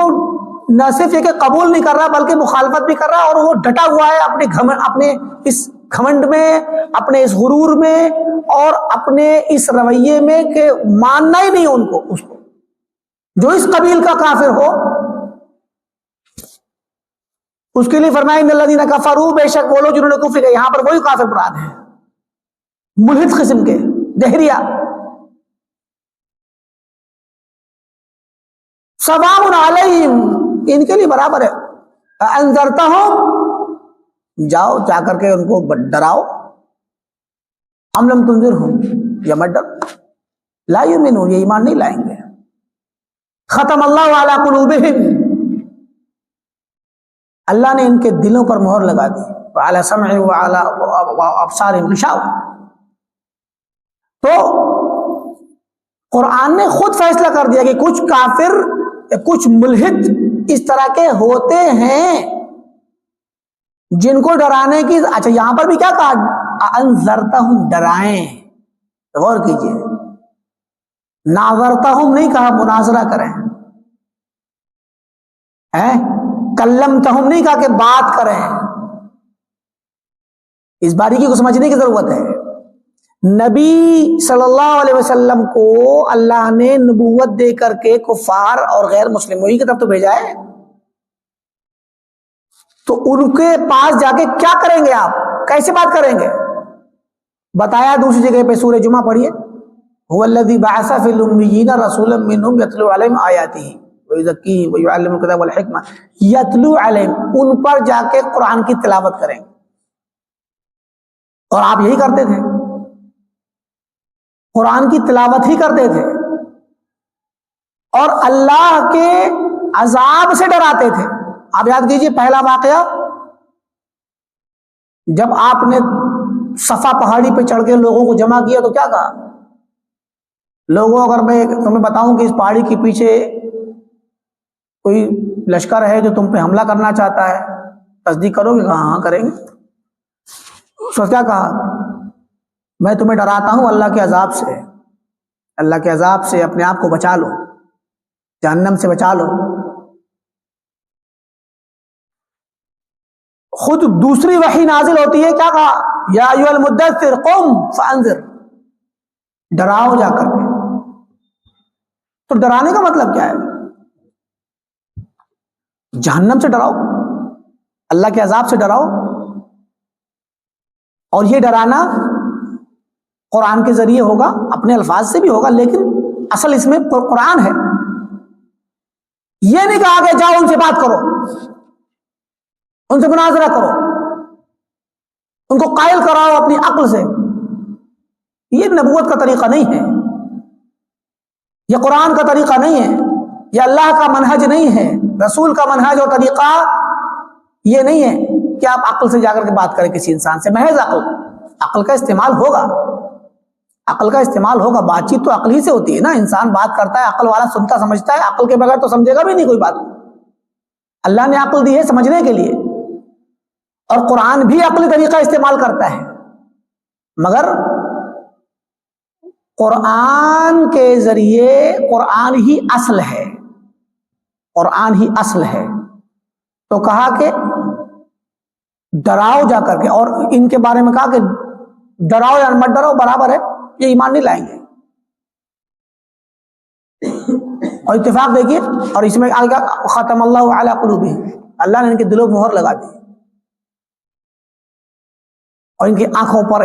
نہ صرف یہ کہ قبول نہیں کر رہا بلکہ مخالفت بھی کر رہا اور وہ ڈٹا ہوا ہے اپنے اس گھمنڈ میں، اپنے اس غرور میں اور اپنے اس رویے میں کہ ماننا ہی نہیں ان کو، اس کو جو اس قبیل کا کافر ہو اس کے لیے فرمایا ان الذین کفروا، بے شک وہ لوگ جنہوں نے کفر کیا، یہاں پر وہی کافر مراد ہیں ملحد قسم کے دہریہ۔ سواء علیہم، ان کے لیے برابر ہے، انذرتہم، جاؤ جا کر کے ان کو ڈراؤ، ام لم تنذرہم، یا مت ڈرو، لا یؤمنون، یہ ایمان نہیں لائیں گے۔ ختم اللہ علی قلوبہم، اللہ نے ان کے دلوں پر مہر لگا دی، وعلی سمعہم وعلی ابصارہم غشاوہ۔ تو قرآن نے خود فیصلہ کر دیا کہ کچھ کافر، کچھ ملحد اس طرح کے ہوتے ہیں جن کو ڈرانے کی، اچھا یہاں پر بھی کیا کہا، انذرتہم، ڈرائیں، غور کیجئے، ناظرتہم نہیں کہا مناظرہ کریں، کلمتہم نہیں کہا کہ بات کریں، اس باریکی کو سمجھنے کی ضرورت ہے۔ نبی صلی اللہ علیہ وسلم کو اللہ نے نبوت دے کر کے کفار اور غیر مسلم وہی کی طرف تو بھیجا ہے، تو ان کے پاس جا کے کیا کریں گے آپ، کیسے بات کریں گے؟ بتایا دوسری جگہ پہ، سورہ جمعہ پڑھیے، هو الذی بعث فی الامیین رسولا منہم یتلو علیہم آیاتہ ویزکیہم ویعلمہم الکتاب والحکمہ، یتلو علیہم، ان پر جا کے قرآن کی تلاوت کریں، اور آپ یہی کرتے تھے، قرآن کی تلاوت ہی کرتے تھے اور اللہ کے عذاب سے ڈراتے تھے۔ آپ یاد کیجئے پہلا واقعہ، جب آپ نے صفا پہاڑی پہ چڑھ کے لوگوں کو جمع کیا تو کیا کہا، لوگوں اگر میں تمہیں بتاؤں کہ اس پہاڑی کے پیچھے کوئی لشکر ہے جو تم پہ حملہ کرنا چاہتا ہے، تصدیق کرو گے؟ ہاں کریں گے۔ اس وقت کیا کہا؟ میں تمہیں ڈراتا ہوں اللہ کے عذاب سے، اللہ کے عذاب سے اپنے آپ کو بچا لو، جہنم سے بچا لو۔ خود دوسری وحی نازل ہوتی ہے، کیا کہا؟ یا ایھا المدثر قم فانذر، ڈراؤ جا کر کے۔ تو ڈرانے کا مطلب کیا ہے؟ جہنم سے ڈراؤ، اللہ کے عذاب سے ڈراؤ، اور یہ ڈرانا قرآن کے ذریعے ہوگا، اپنے الفاظ سے بھی ہوگا، لیکن اصل اس میں قرآن ہے۔ یہ نہیں کہا کہ جاؤ ان سے بات کرو، ان سے مناظرہ کرو، ان کو قائل کراؤ اپنی عقل سے۔ یہ نبوت کا طریقہ نہیں ہے، یہ قرآن کا طریقہ نہیں ہے، یہ اللہ کا منہج نہیں ہے، رسول کا منہج اور طریقہ یہ نہیں ہے کہ آپ عقل سے جا کر کے بات کریں کسی انسان سے۔ محض عقل کا استعمال ہوگا، عقل کا استعمال ہوگا، بات چیت تو عقل ہی سے ہوتی ہے نا۔ انسان بات کرتا ہے، عقل والا سنتا سمجھتا ہے، عقل کے بغیر تو سمجھے گا بھی نہیں کوئی بات۔ اللہ نے عقل دی ہے سمجھنے کے لیے، اور قرآن بھی عقلی طریقہ استعمال کرتا ہے، مگر قرآن کے ذریعے قرآن ہی اصل ہے، قرآن ہی اصل ہے۔ تو کہا کہ ڈراؤ جا کر کے، اور ان کے بارے میں کہا کہ ڈراؤ یا مت ڈراؤ برابر ہے، یہ ایمان نہیں لائیں گے۔ اور اتفاق دیکھیے، اور اس میں آگے ختم اللہ علی قلوبہم، اللہ نے ان کے دلوں پر مہر لگا دی، اور ان کی آنکھوں پر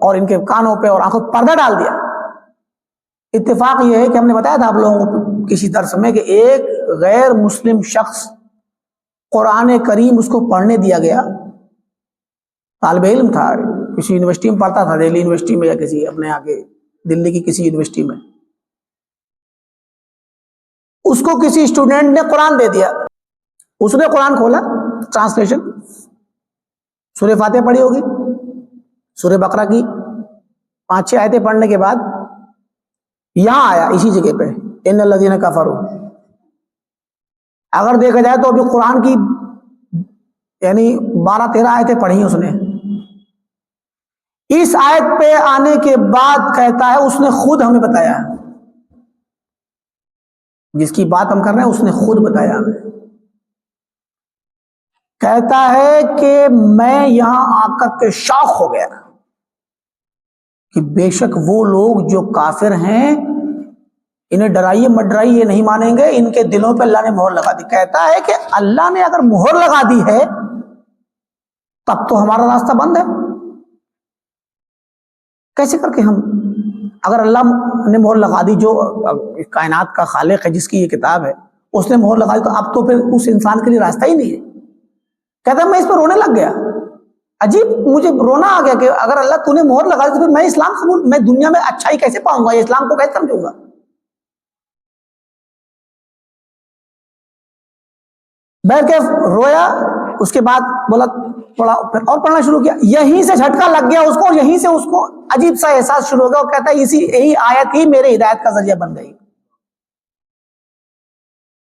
اور ان کے کانوں پہ اور آنکھوں پر پردہ ڈال دیا۔ اتفاق یہ ہے کہ ہم نے بتایا تھا آپ لوگوں کو کسی درس میں کہ ایک غیر مسلم شخص قرآن کریم اس کو پڑھنے دیا گیا، طالب علم تھا، کسی یونیورسٹی میں پڑھتا تھا، دہلی یونیورسٹی میں یا کسی اپنے آگے دلی کی کسی یونیورسٹی میں۔ اس کو کسی اسٹوڈنٹ نے قرآن دے دیا، اس نے قرآن کھولا، ٹرانسلیشن سورہ فاتحہ پڑھی ہوگی، سورہ بقرہ کی 5-6 آیتیں پڑھنے کے بعد یہاں آیا اسی جگہ پہ ان الذین کفروا۔ اگر دیکھا جائے تو ابھی قرآن کی یعنی 12-13 آیتیں پڑھی اس نے، اس آیت پہ آنے کے بعد کہتا ہے اس نے خود ہمیں بتایا، جس کی بات ہم کر رہے ہیں اس نے خود بتایا ہمیں، کہتا ہے کہ میں یہاں آ کر کے شاک ہو گیا کہ بے شک وہ لوگ جو کافر ہیں، انہیں ڈرائیے مت ڈرائیے یہ نہیں مانیں گے، ان کے دلوں پہ اللہ نے مہر لگا دی۔ کہتا ہے کہ اللہ نے اگر مہر لگا دی ہے تب تو ہمارا راستہ بند ہے۔ کیسے کر کے ہم، اگر اللہ نے مہر لگا دی، جو کائنات کا خالق ہے، جس کی یہ کتاب ہے، اس نے مہر لگا دی، تو اب تو پھر اس انسان کے لیے راستہ ہی نہیں ہے۔ کہتا ہے میں اس پہ رونے لگ گیا، عجیب مجھے رونا آ گیا کہ اگر اللہ تو نے مہر لگا دی تو پھر میں اسلام قبول، میں دنیا میں اچھائی کیسے پاؤں گا، یہ اسلام کو کیسے سمجھوں گا۔ بیٹھ کے رویا، اس کے بعد بولا پڑھا، پھر اور پڑھنا شروع کیا، یہیں سے جھٹکا لگ گیا اس کو، اور یہیں سے اس کو عجیب سا احساس شروع ہو گیا، اور کہتا ہے یہی آیت ہی میرے ہدایت کا ذریعہ بن گئی۔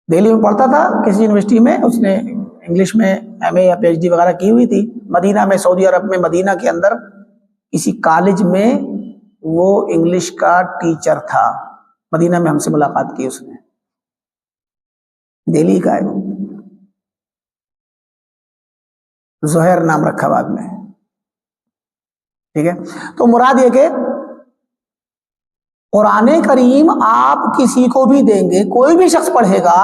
دہلی میں پڑھتا تھا کسی یونیورسٹی میں، اس نے انگلش میں ایم اے یا پی ایچ ڈی وغیرہ کی ہوئی تھی، مدینہ میں، سعودی عرب میں، مدینہ کے اندر کسی کالج میں وہ انگلش کا ٹیچر تھا۔ مدینہ میں ہم سے ملاقات کی اس نے، دہلی کا ہے، زہیر نام رکھا بعد میں، ٹھیک ہے۔ تو مراد یہ کہ قرآن کریم آپ کسی کو بھی دیں گے، کوئی بھی شخص پڑھے گا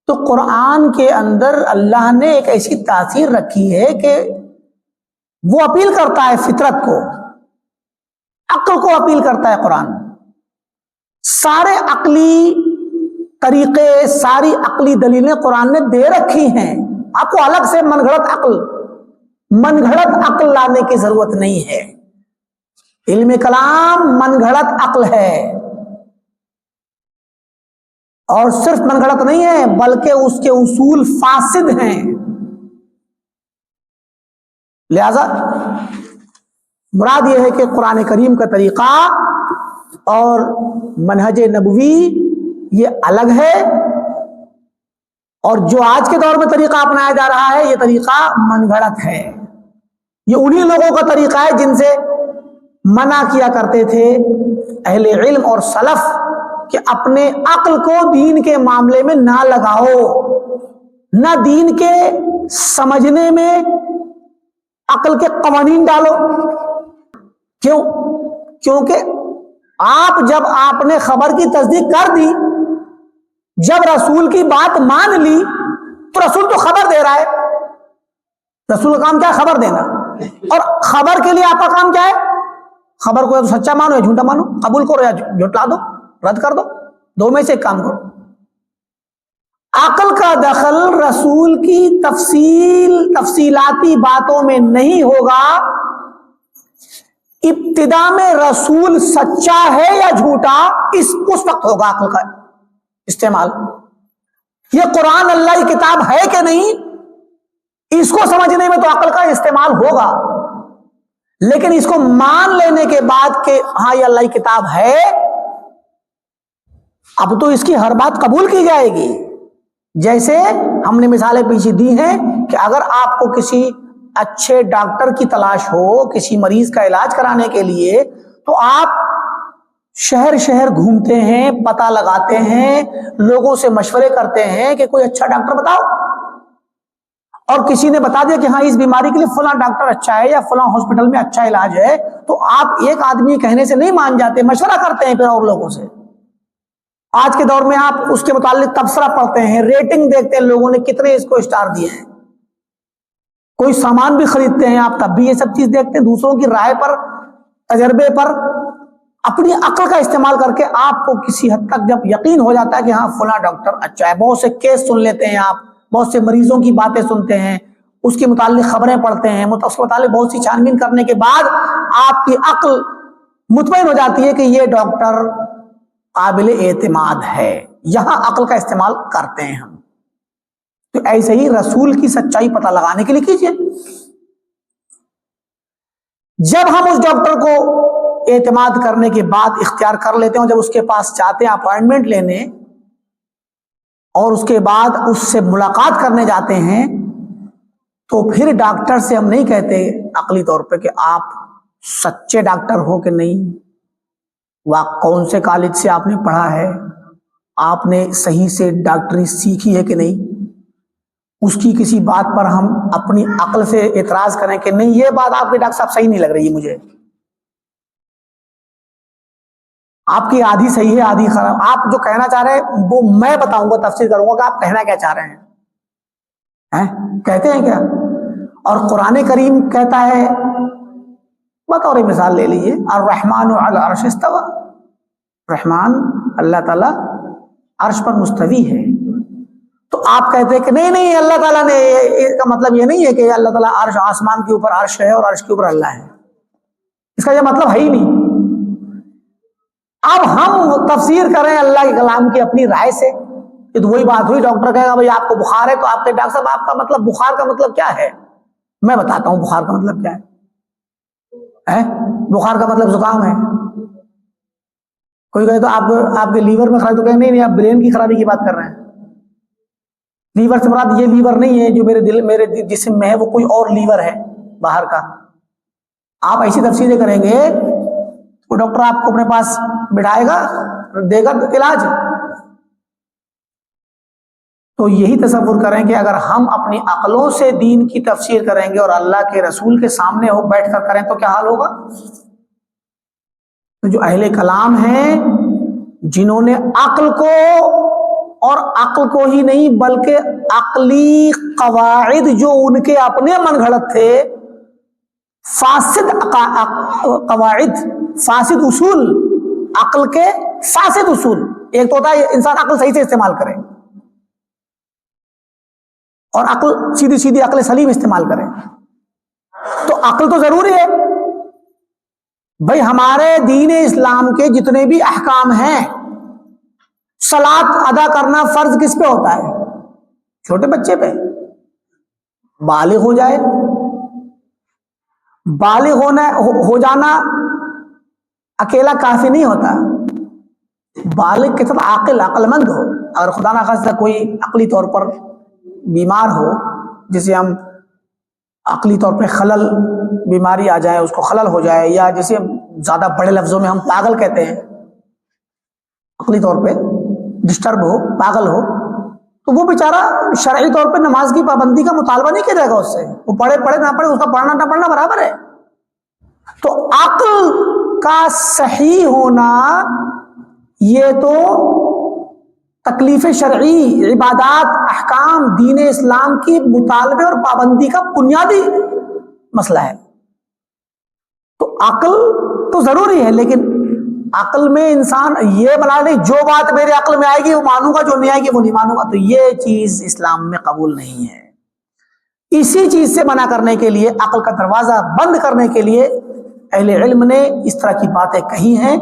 تو قرآن کے اندر اللہ نے ایک ایسی تاثیر رکھی ہے کہ وہ اپیل کرتا ہے فطرت کو، عقل کو اپیل کرتا ہے قرآن۔ سارے عقلی طریقے، ساری عقلی دلیلیں قرآن نے دے رکھی ہیں، آپ کو الگ سے من گھڑت عقل لانے کی ضرورت نہیں ہے۔ علم کلام من گھڑت عقل ہے، اور صرف من گھڑت نہیں ہے بلکہ اس کے اصول فاسد ہیں۔ لہذا مراد یہ ہے کہ قرآن کریم کا طریقہ اور منہج نبوی یہ الگ ہے، اور جو آج کے دور میں طریقہ اپنایا جا رہا ہے یہ طریقہ من گھڑت ہے، یہ انہی لوگوں کا طریقہ ہے جن سے منع کیا کرتے تھے اہل علم اور سلف کہ اپنے عقل کو دین کے معاملے میں نہ لگاؤ، نہ دین کے سمجھنے میں عقل کے قوانین ڈالو۔ کیوں؟ کیونکہ آپ نے خبر کی تصدیق کر دی، جب رسول کی بات مان لی تو رسول تو خبر دے رہا ہے، رسول کا کام کیا ہے؟ خبر دینا۔ اور خبر کے لیے آپ کا کام کیا ہے؟ خبر کو یا تو سچا مانو یا جھوٹا مانو، قبول کرو یا جھٹلا دو، رد کر دو، دو میں سے ایک کام کرو۔ عقل کا دخل رسول کی تفصیلاتی باتوں میں نہیں ہوگا، ابتدا میں رسول سچا ہے یا جھوٹا اس وقت ہوگا عقل کا استعمال۔ یہ قرآن اللہ کی کتاب ہے کہ نہیں، اس کو سمجھنے میں تو عقل کا استعمال ہوگا، لیکن اس کو مان لینے کے بعد کہ ہاں یہ اللہ کی کتاب ہے، اب تو اس کی ہر بات قبول کی جائے گی۔ جیسے ہم نے مثالیں پیچھے دی ہیں کہ اگر آپ کو کسی اچھے ڈاکٹر کی تلاش ہو کسی مریض کا علاج کرانے کے لیے، تو آپ شہر شہر گھومتے ہیں، پتہ لگاتے ہیں، لوگوں سے مشورے کرتے ہیں کہ کوئی اچھا ڈاکٹر بتاؤ، اور کسی نے بتا دیا کہ ہاں اس بیماری کے لیے فلاں ڈاکٹر اچھا ہے یا فلاں ہاسپٹل میں اچھا علاج ہے، تو آپ ایک آدمی کہنے سے نہیں مان جاتے، مشورہ کرتے ہیں پھر اور لوگوں سے۔ آج کے دور میں آپ اس کے متعلق تبصرہ پڑھتے ہیں، ریٹنگ دیکھتے ہیں لوگوں نے کتنے اس کو اسٹار دیے ہیں، کوئی سامان بھی خریدتے ہیں آپ تب بھی یہ سب چیز دیکھتے ہیں، دوسروں کی رائے پر، تجربے پر، اپنی عقل کا استعمال کر کے آپ کو کسی حد تک جب یقین ہو جاتا ہے کہ ہاں فلاں ڈاکٹر اچھا ہے، بہت سے کیس سن لیتے ہیں آپ، بہت سے مریضوں کی باتیں سنتے ہیں، اس کے متعلق خبریں پڑھتے ہیں، اس کے متعلق بہت سی چھان بین کرنے کے بعد آپ کی عقل مطمئن ہو جاتی ہے کہ یہ ڈاکٹر قابل اعتماد ہے، یہاں عقل کا استعمال کرتے ہیں ہم۔ تو ایسے ہی رسول کی سچائی پتہ لگانے کے لیے کیجئے۔ جب ہم اس ڈاکٹر کو اعتماد کرنے کے بعد اختیار کر لیتے ہیں، جب اس کے پاس جاتے ہیں اپائنٹمنٹ لینے اور اس کے بعد اس سے ملاقات کرنے جاتے ہیں، تو پھر ڈاکٹر سے ہم نہیں کہتے عقلی طور پہ کہ آپ سچے ڈاکٹر ہو کہ نہیں، کون سے کالج سے آپ نے پڑھا ہے، آپ نے صحیح سے ڈاکٹری سیکھی ہے کہ نہیں، اس کی کسی بات پر ہم اپنی عقل سے اعتراض کریں کہ نہیں یہ بات آپ کے ڈاکٹر صاحب صحیح نہیں لگ رہی ہے مجھے، آپ کی آدھی صحیح ہے آدھی خراب، آپ جو کہنا چاہ رہے ہیں وہ میں بتاؤں گا، تفسیر کروں گا کہ آپ کہنا کیا چاہ رہے ہیں، کہتے ہیں کیا؟ اور قرآن کریم کہتا ہے، بطور مثال لے لیجیے، الرحمن علی العرش استوى، رحمان اللہ تعالیٰ عرش پر مستوی ہے، تو آپ کہتے ہیں کہ نہیں اللہ تعالیٰ نے، اس کا مطلب یہ نہیں ہے کہ اللہ تعالیٰ عرش، آسمان کے اوپر عرش ہے اور عرش کے اوپر اللہ ہے، اس کا یہ مطلب ہے ہی نہیں۔ اب ہم تفسیر کریں اللہ کے کلام کی اپنی رائے سے، یہ تو وہی بات ہوئی، ڈاکٹر کہے گا بھائی آپ کو بخار ہے، تو آپ کے ڈاکٹر صاحب آپ کا مطلب بخار کا مطلب کیا ہے؟ میں بتاتا ہوں بخار کا مطلب کیا ہے۔ بخار کا مطلب زکام ہے، کوئی کہے تو آپ کے لیور میں خرابی، تو کہیں نہیں آپ برین کی خرابی کی بات کر رہے ہیں، لیور سے مراد یہ لیور نہیں ہے جو میرے جسم میں ہے، وہ کوئی اور لیور ہے باہر کا۔ آپ ایسی تفسیریں کریں گے تو ڈاکٹر آپ کو اپنے پاس بٹھائے گا، دے گا علاج۔ تو یہی تصور کریں کہ اگر ہم اپنی عقلوں سے دین کی تفسیر کریں گے اور اللہ کے رسول کے سامنے ہو بیٹھ کر کریں تو کیا حال ہوگا؟ تو جو اہل کلام ہیں جنہوں نے عقل کو، اور عقل کو ہی نہیں بلکہ عقلی قواعد جو ان کے اپنے من گھڑت تھے، فاسد قواعد، فاسد اصول، عقل کے فاسد اصول، ایک تو ہوتا ہے انسان عقل صحیح سے استعمال کرے اور عقل سیدھی عقل سلیم استعمال کرے، تو عقل تو ضروری ہے بھائی۔ ہمارے دین اسلام کے جتنے بھی احکام ہیں، صلاۃ ادا کرنا فرض کس پہ ہوتا ہے؟ چھوٹے بچے پہ، بالغ ہو جائے، بالغ ہو جانا اکیلا کافی نہیں ہوتا، بالغ کے ساتھ عقل مند ہو۔ اگر خدا نخواستہ کوئی عقلی طور پر بیمار ہو، جسے ہم عقلی طور پہ خلل بیماری آ جائے، اس کو خلل ہو جائے، یا جیسے زیادہ بڑے لفظوں میں ہم پاگل کہتے ہیں، عقلی طور پہ ڈسٹرب ہو، پاگل ہو، تو وہ بیچارہ شرعی طور پہ نماز کی پابندی کا مطالبہ نہیں کیا جائے گا اس سے، وہ پڑھے نہ پڑھے، اس کا پڑھنا نہ پڑھنا برابر ہے۔ تو عقل کا صحیح ہونا یہ تو تکلیف شرعی، عبادات، احکام دین اسلام کی مطالبے اور پابندی کا بنیادی مسئلہ ہے۔ تو عقل تو ضروری ہے، لیکن عقل میں انسان یہ بنا نہیں جو بات میرے عقل میں آئے گی وہ مانوں گا، جو نہیں آئے گی وہ نہیں مانوں گا، تو یہ چیز اسلام میں قبول نہیں ہے۔ اسی چیز سے منع کرنے کے لیے، عقل کا دروازہ بند کرنے کے لیے اہل علم نے اس طرح کی باتیں کہی ہیں،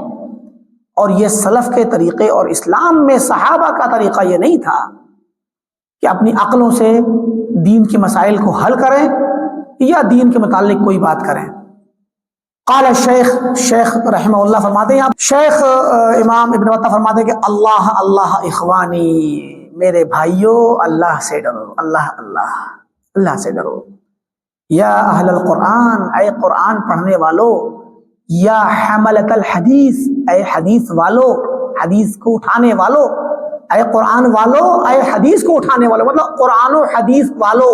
اور یہ سلف کے طریقے اور اسلام میں صحابہ کا طریقہ یہ نہیں تھا کہ اپنی عقلوں سے دین کے مسائل کو حل کریں یا دین کے متعلق کوئی بات کریں۔ قال شیخ رحمہ اللہ فرماتے ہیں، شیخ امام ابن بطہ فرماتے ہیں کہ اللہ اللہ اخوانی، میرے بھائیوں اللہ سے ڈرو، اللہ اللہ اللہ سے ڈرو۔ یا اہل القرآن، اے قرآن پڑھنے والو، یا حملۃ الحدیث، اے حدیث والو، حدیث کو اٹھانے والو، اے قرآن والو، اے حدیث کو اٹھانے والو، مطلب قرآن و حدیث والو،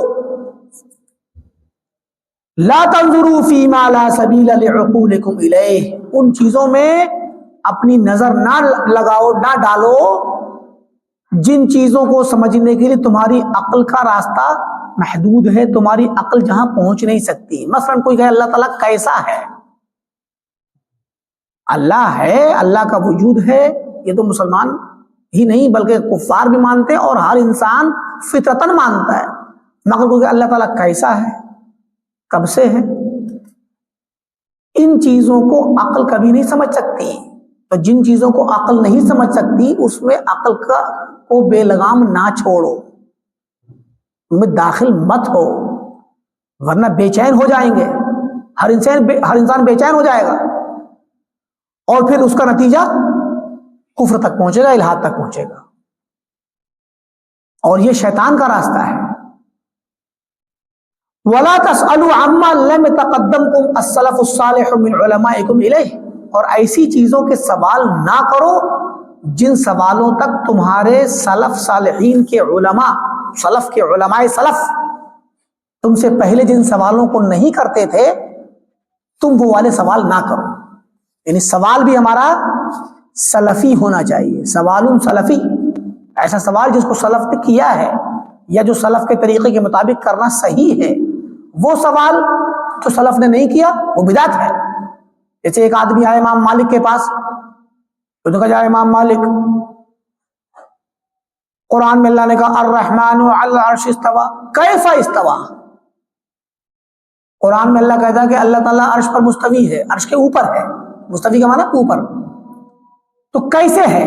لا تنظروا فیما لا سبیل لعقولکم الیہ، ان چیزوں میں اپنی نظر نہ لگاؤ، نہ ڈالو جن چیزوں کو سمجھنے کے لیے تمہاری عقل کا راستہ محدود ہے، تمہاری عقل جہاں پہنچ نہیں سکتی۔ مثلا کوئی کہے اللہ تعالیٰ کیسا ہے؟ اللہ ہے، اللہ کا وجود ہے، یہ تو مسلمان ہی نہیں بلکہ کفار بھی مانتے ہیں، اور ہر انسان فطرتاً مانتا ہے، مگر کوئی کہ اللہ تعالیٰ کیسا ہے، کب سے ہے، ان چیزوں کو عقل کبھی نہیں سمجھ سکتی۔ تو جن چیزوں کو عقل نہیں سمجھ سکتی اس میں عقل کو بے لگام نہ چھوڑو، ان میں داخل مت ہو، ورنہ بے چین ہو جائیں گے، ہر انسان بے چین ہو جائے گا، اور پھر اس کا نتیجہ کفر تک پہنچے گا، الحاد تک پہنچے گا، اور یہ شیطان کا راستہ ہے۔ وَلَا تَسْأَلُوا عَمَّا لَمْ يَتَقَدَّمْكُمْ السَّلَفُ الصَّالِحُ مِنْ عُلَمَائِكُمْ إِلَيْهِ، اور ایسی چیزوں کے سوال نہ کرو جن سوالوں تک تمہارے سلف صالحین کے علماء، سلف کے علماء سلف تم سے پہلے جن سوالوں کو نہیں کرتے تھے، تم وہ والے سوال نہ کرو۔ یعنی سوال بھی ہمارا سلفی ہونا چاہیے، سوال سلفی، ایسا سوال جس کو سلف نے کیا ہے یا جو سلف کے طریقے کے مطابق کرنا صحیح ہے۔ وہ سوال جو سلف نے نہیں کیا وہ بدعت ہے۔ جیسے ایک آدمی آیا امام مالک کے پاس، تو کہا جائے امام مالک، قرآن میں اللہ نے کہا الرحمن علی العرش استوى، کیف استوى؟ قرآن میں اللہ کہتا ہے کہ اللہ تعالیٰ عرش پر مستوی ہے، عرش کے اوپر ہے، مستوی کا معنی اوپر، تو کیسے ہے؟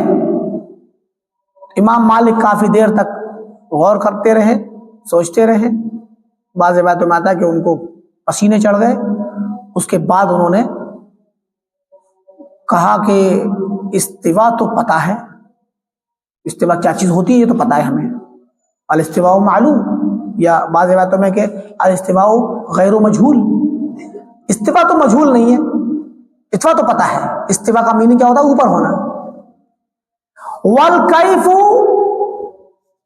امام مالک کافی دیر تک غور کرتے رہے، سوچتے رہے، بعض روایتوں میں آتا ہے کہ ان کو پسینے چڑھ گئے۔ اس کے بعد انہوں نے کہا کہ استوا تو پتہ ہے، استوا کیا چیز ہوتی ہے یہ تو پتہ ہے ہمیں، الاستواء معلوم، یا بعض روایتوں میں کہ الاستواء غیر مجہول، استوا تو مجہول نہیں ہے، استوا تو پتہ ہے۔ استوا کا معنی کیا ہوتا ہے؟ اوپر ہونا۔ والکیف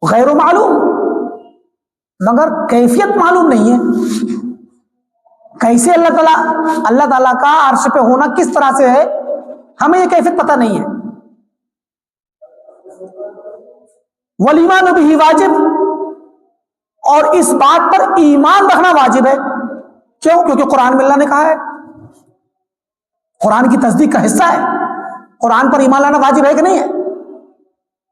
غیر معلوم، مگر کیفیت معلوم نہیں ہے، کیسے اللہ تعالیٰ کا عرش پہ ہونا کس طرح سے ہے، ہمیں یہ کیفیت پتہ نہیں ہے۔ والایمان بہ واجب، اور اس بات پر ایمان رکھنا واجب ہے۔ کیوں؟ کیونکہ قرآن میں اللہ نے کہا ہے، قرآن کی تصدیق کا حصہ ہے، قرآن پر ایمان لانا واجب ہے کہ نہیں ہے؟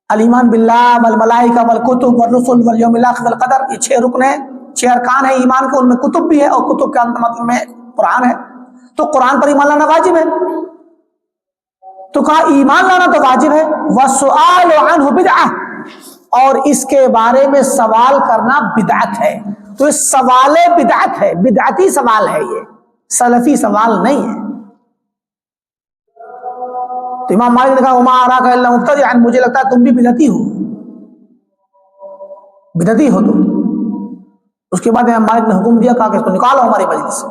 الایمان باللہ والملائکہ والکتب والرسل والیوم الاخر والقدر، یہ 6 رکن ہیں، 6 ارکان ہیں ایمان کے، ان میں کتب بھی ہے، اور کتب کے مطلب میں قرآن ہے، تو قرآن پر ایمان لانا واجب ہے۔ تو کہا ایمان لانا تو واجب ہے، والسؤال عنہ بدعہ، اور اس کے بارے میں سوال کرنا بدعت ہے۔ تو یہ سوال بدعت ہے، بدعتی سوال ہے، یہ سلفی سوال نہیں ہے۔ تو امام مالک نے کہا وما اراک الا مبتدعا، مجھے لگتا ہے تم بھی بدعتی ہو، بدعتی ہو تم۔ اس کے بعد امام مالک نے حکم دیا، کہا کہ اس کو نکالو ہماری مجلس سے۔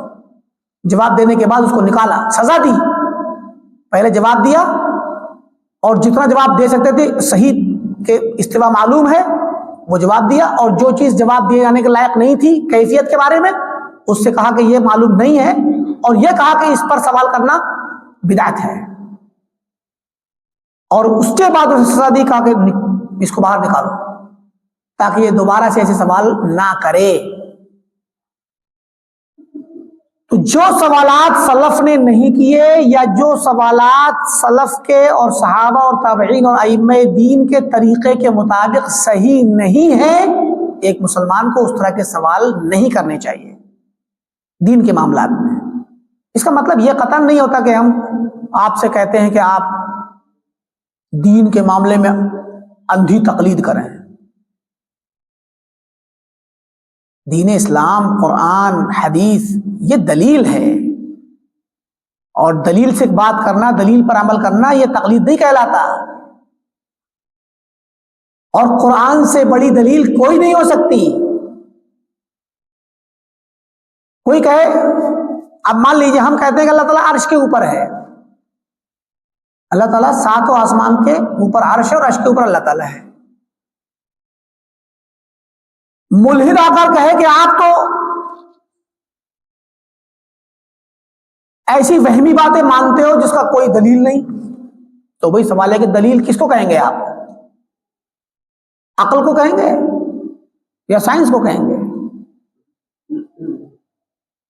جواب دینے کے بعد اس کو نکالا، سزا دی. پہلے جواب دیا اور جتنا جواب دے سکتے تھے صحیح کہ استوا معلوم ہے وہ جواب دیا، اور جو چیز جواب دیے جانے کے لائق نہیں تھی کیفیت کے بارے میں اس سے کہا کہ یہ معلوم نہیں ہے، اور یہ کہا کہ اس پر سوال کرنا بدعت ہے، اور اس کے بعد اس سزا دی، کہا کہ اس کو باہر نکالو تاکہ یہ دوبارہ سے ایسے سوال نہ کرے. تو جو سوالات سلف نے نہیں کیے یا جو سوالات سلف کے اور صحابہ اور تابعین اور ائمہ دین کے طریقے کے مطابق صحیح نہیں ہیں، ایک مسلمان کو اس طرح کے سوال نہیں کرنے چاہیے دین کے معاملات میں. اس کا مطلب یہ قطعاً نہیں ہوتا کہ ہم آپ سے کہتے ہیں کہ آپ دین کے معاملے میں اندھی تقلید کریں. دین اسلام، قرآن، حدیث یہ دلیل ہے، اور دلیل سے بات کرنا، دلیل پر عمل کرنا یہ تقلید نہیں کہلاتا. اور قرآن سے بڑی دلیل کوئی نہیں ہو سکتی. کوئی کہے، اب مان لیجیے ہم کہتے ہیں کہ اللہ تعالیٰ عرش کے اوپر ہے، اللہ تعالیٰ ساتوں آسمان کے اوپر عرش ہے اور عرش کے اوپر اللہ تعالیٰ ہے. ملحد آ کر کہے کہ آپ تو ایسی وہمی باتیں مانتے ہو جس کا کوئی دلیل نہیں، تو وہی سوال ہے کہ دلیل کس کو کہیں گے آپ؟ عقل کو کہیں گے یا سائنس کو کہیں گے؟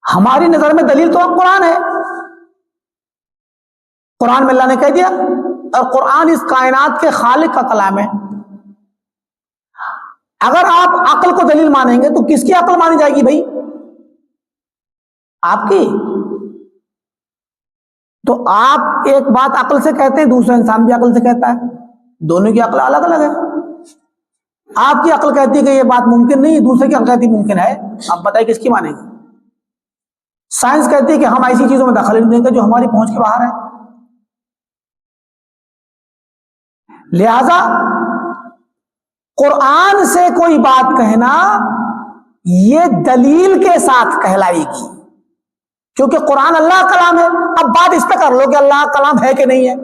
ہماری نظر میں دلیل تو اب قرآن ہے. قرآن میں اللہ نے کہہ دیا، اور قرآن اس کائنات کے خالق کا کلام ہے. اگر آپ عقل کو دلیل مانیں گے تو کس کی عقل مانی جائے گی بھائی؟ آپ کی. تو آپ ایک بات عقل سے کہتے ہیں، دوسرا انسان بھی عقل سے کہتا ہے، دونوں کی عقل الگ الگ ہے. آپ کی عقل کہتی ہے کہ یہ بات ممکن نہیں، دوسرے کی عقل کہتی ممکن ہے. آپ بتائیں کس کی مانیں گے؟ سائنس کہتی ہے کہ ہم ایسی چیزوں میں دخل نہیں دیں گے جو ہماری پہنچ کے باہر ہے. لہذا قرآن سے کوئی بات کہنا یہ دلیل کے ساتھ کہلائے گی، کیونکہ قرآن اللہ کا کلام ہے. اب بات اس پہ کر لو کہ اللہ کا کلام ہے کہ نہیں ہے.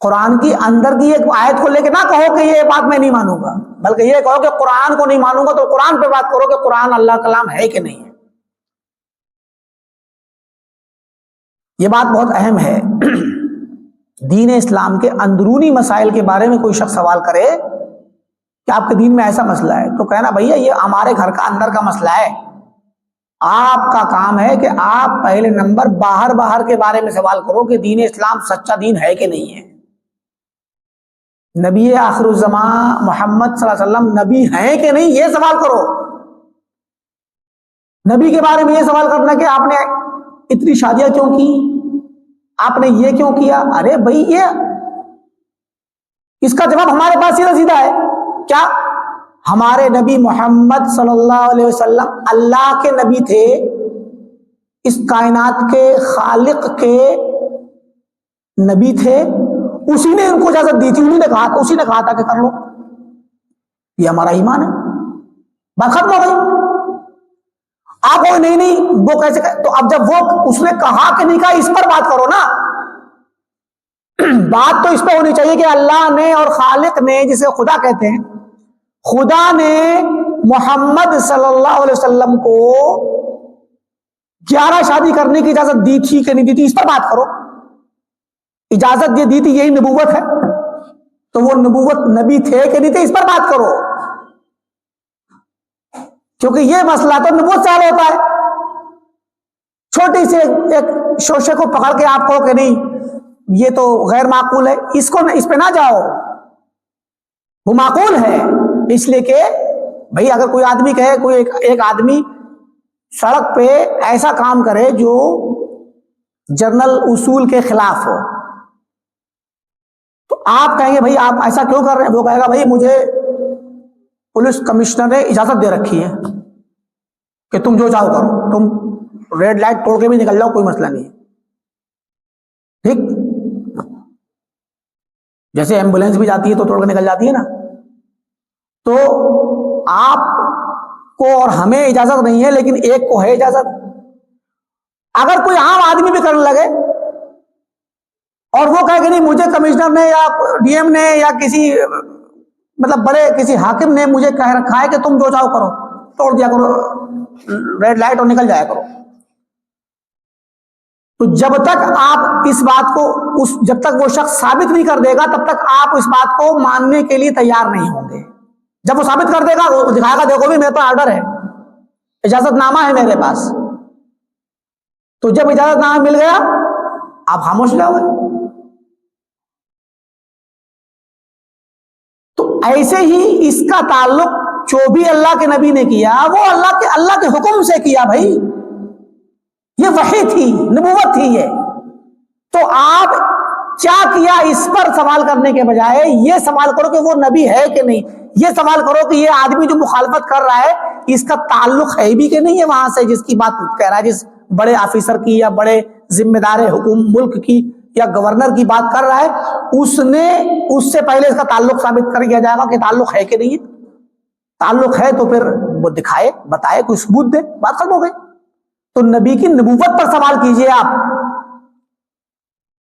قرآن کی اندر کی ایک آیت کو لے کے نہ کہو کہ یہ بات میں نہیں مانوں گا، بلکہ یہ کہو کہ قرآن کو نہیں مانوں گا، تو قرآن پہ بات کرو کہ قرآن اللہ کا کلام ہے کہ نہیں ہے. یہ بات بہت اہم ہے. دین اسلام کے اندرونی مسائل کے بارے میں کوئی شخص سوال کرے کہ آپ کے دین میں ایسا مسئلہ ہے، تو کہنا بھیا یہ ہمارے گھر کا اندر کا مسئلہ ہے. آپ کا کام ہے کہ آپ پہلے نمبر باہر کے بارے میں سوال کرو کہ دین اسلام سچا دین ہے کہ نہیں ہے. نبی آخر الزمان محمد صلی اللہ علیہ وسلم نبی ہیں کہ نہیں یہ سوال کرو. نبی کے بارے میں یہ سوال کرنا کہ آپ نے اتنی شادیاں کیوں کی، آپ نے یہ کیوں کیا. ارے بھائی یہ اس کا جواب ہمارے پاس سیدھا سیدھا ہے. کیا ہمارے نبی محمد صلی اللہ علیہ وسلم اللہ کے نبی تھے، اس کائنات کے خالق کے نبی تھے، اسی نے ان کو اجازت دی تھی، اسی نے کہا تھا کہ کر لو. یہ ہمارا ایمان ہے. بات ختم ہو گئی. آپ وہ نہیں وہ کیسے تو اب جب وہ اس نے کہا کہ نہیں کہا اس پر بات کرو نا. بات تو اس پہ ہونی چاہیے کہ اللہ نے اور خالق نے، جسے خدا کہتے ہیں، خدا نے محمد صلی اللہ علیہ وسلم کو 11 شادی کرنے کی اجازت دی تھی کہ نہیں دی تھی، اس پر بات کرو. اجازت یہ دی تھی، یہی نبوت ہے، تو وہ نبوت نبی تھے کہ نہیں تھے اس پر بات کرو. کیونکہ یہ مسئلہ تو نبوت سے حل ہوتا ہے. چھوٹی سے ایک شوشے کو پکڑ کے آپ کہو کہ نہیں یہ تو غیر معقول ہے، اس پہ نہ جاؤ. وہ معقول ہے، اس لیے کہ بھئی اگر کوئی آدمی کہے، کوئی ایک آدمی سڑک پہ ایسا کام کرے جو جنرل اصول کے خلاف ہو، تو آپ کہیں گے بھئی آپ ایسا کیوں کر رہے ہیں؟ وہ کہے گا بھئی مجھے پولیس کمشنر نے اجازت دے رکھی ہے کہ تم جو چاہو کرو، تم ریڈ لائٹ توڑ کے بھی نکل جاؤ، کوئی مسئلہ نہیں ہے. ٹھیک، جیسے ایمبولینس بھی جاتی ہے تو توڑ کے نکل جاتی ہے نا. تو آپ کو اور ہمیں اجازت نہیں ہے، لیکن ایک کو ہے اجازت. اگر کوئی عام آدمی بھی کرنے لگے اور وہ کہے کہ نہیں مجھے کمشنر نے یا ڈی ایم نے یا کسی مطلب بڑے کسی حاکم نے مجھے کہہ رکھا ہے کہ تم جو چاہو کرو، توڑ دیا کرو ریڈ لائٹ اور نکل جایا کرو، تو جب تک آپ اس بات کو جب تک وہ شخص ثابت نہیں کر دے گا تب تک آپ اس بات کو ماننے کے لیے تیار نہیں ہوں گے۔ جب وہ ثابت کر دے گا، وہ دکھائے گا دیکھو بھی میرے پاس آرڈر ہے، اجازت نامہ ہے میرے پاس، تو جب اجازت نامہ مل گیا آپ خاموش جاؤ گے۔ تو ایسے ہی اس کا تعلق جو بھی اللہ کے نبی نے کیا وہ اللہ کے حکم سے کیا بھائی، یہ وحی تھی، نبوت تھی یہ، تو آپ کیا کیا اس پر سوال کرنے کے بجائے یہ سوال کرو کہ وہ نبی ہے کہ نہیں، یہ سوال کرو کہ یہ آدمی جو مخالفت کر رہا ہے اس کا تعلق ہے بھی کہ نہیں ہے وہاں سے، جس کی بات کہہ رہا ہے، جس بڑے آفیسر کی یا بڑے ذمہ دار حکومت ملک کی یا گورنر کی بات کر رہا ہے، اس سے پہلے اس کا تعلق ثابت کر دیا جائے گا کہ تعلق ہے کہ نہیں ہے۔ تعلق ہے تو پھر وہ دکھائے، بتائے، کوئی ثبوت دے، بات ختم ہو گئی۔ تو نبی کی نبوت پر سوال کیجئے آپ،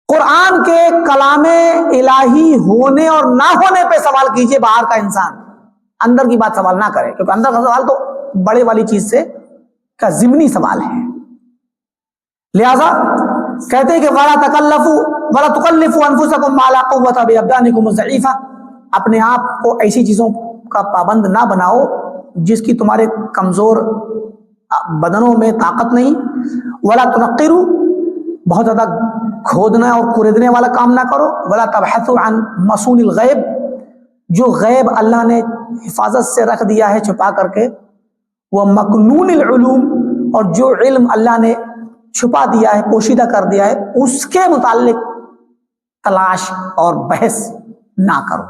قرآن کے کلام الہی ہونے اور نہ ہونے پہ سوال کیجئے۔ باہر کا انسان اندر کی بات سوال نہ کرے، کیونکہ اندر کا سوال تو بڑے والی چیز سے کا ضمنی سوال ہے۔ لہذا کہتے ہیں کہ وَلَا تُكَلِّفُوا أَنفُسَكُمْ مَا لَا قُوَّةَ بِأَبْدَانِكُمُ الضَّعِيفَةِ، اپنے آپ کو ایسی چیزوں کا پابند نہ بناؤ جس کی تمہارے کمزور بدنوں میں طاقت نہیں۔ وَلَا تُنَقِّرُوا، بہت زیادہ کھودنا اور کریدنے والا کام نہ کرو۔ وَلَا تَبْحَثُوا عَن مَصُونِ الْغَيْبِ، جو غیب اللہ نے حفاظت سے رکھ دیا ہے چھپا کر کے، وہ مکنون العلوم، اور جو علم اللہ نے چھپا دیا ہے، پوشیدہ کر دیا ہے، اس کے متعلق تلاش اور بحث نہ کرو۔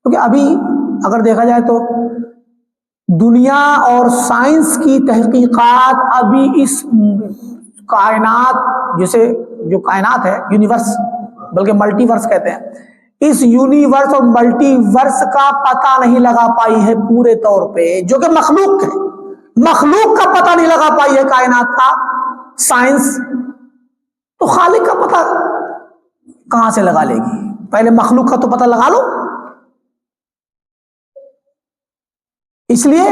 کیونکہ ابھی اگر دیکھا جائے تو دنیا اور سائنس کی تحقیقات ابھی اس کائنات جو کائنات ہے، یونیورس، بلکہ ملٹی ورس کہتے ہیں، اس یونیورس اور ملٹی ورس کا پتہ نہیں لگا پائی ہے پورے طور پہ، جو کہ مخلوق ہے، مخلوق کا پتہ نہیں لگا پائی ہے کائنات کا سائنس، تو خالق کا پتہ کہاں سے لگا لے گی؟ پہلے مخلوق کا تو پتہ لگا لو۔ اس لیے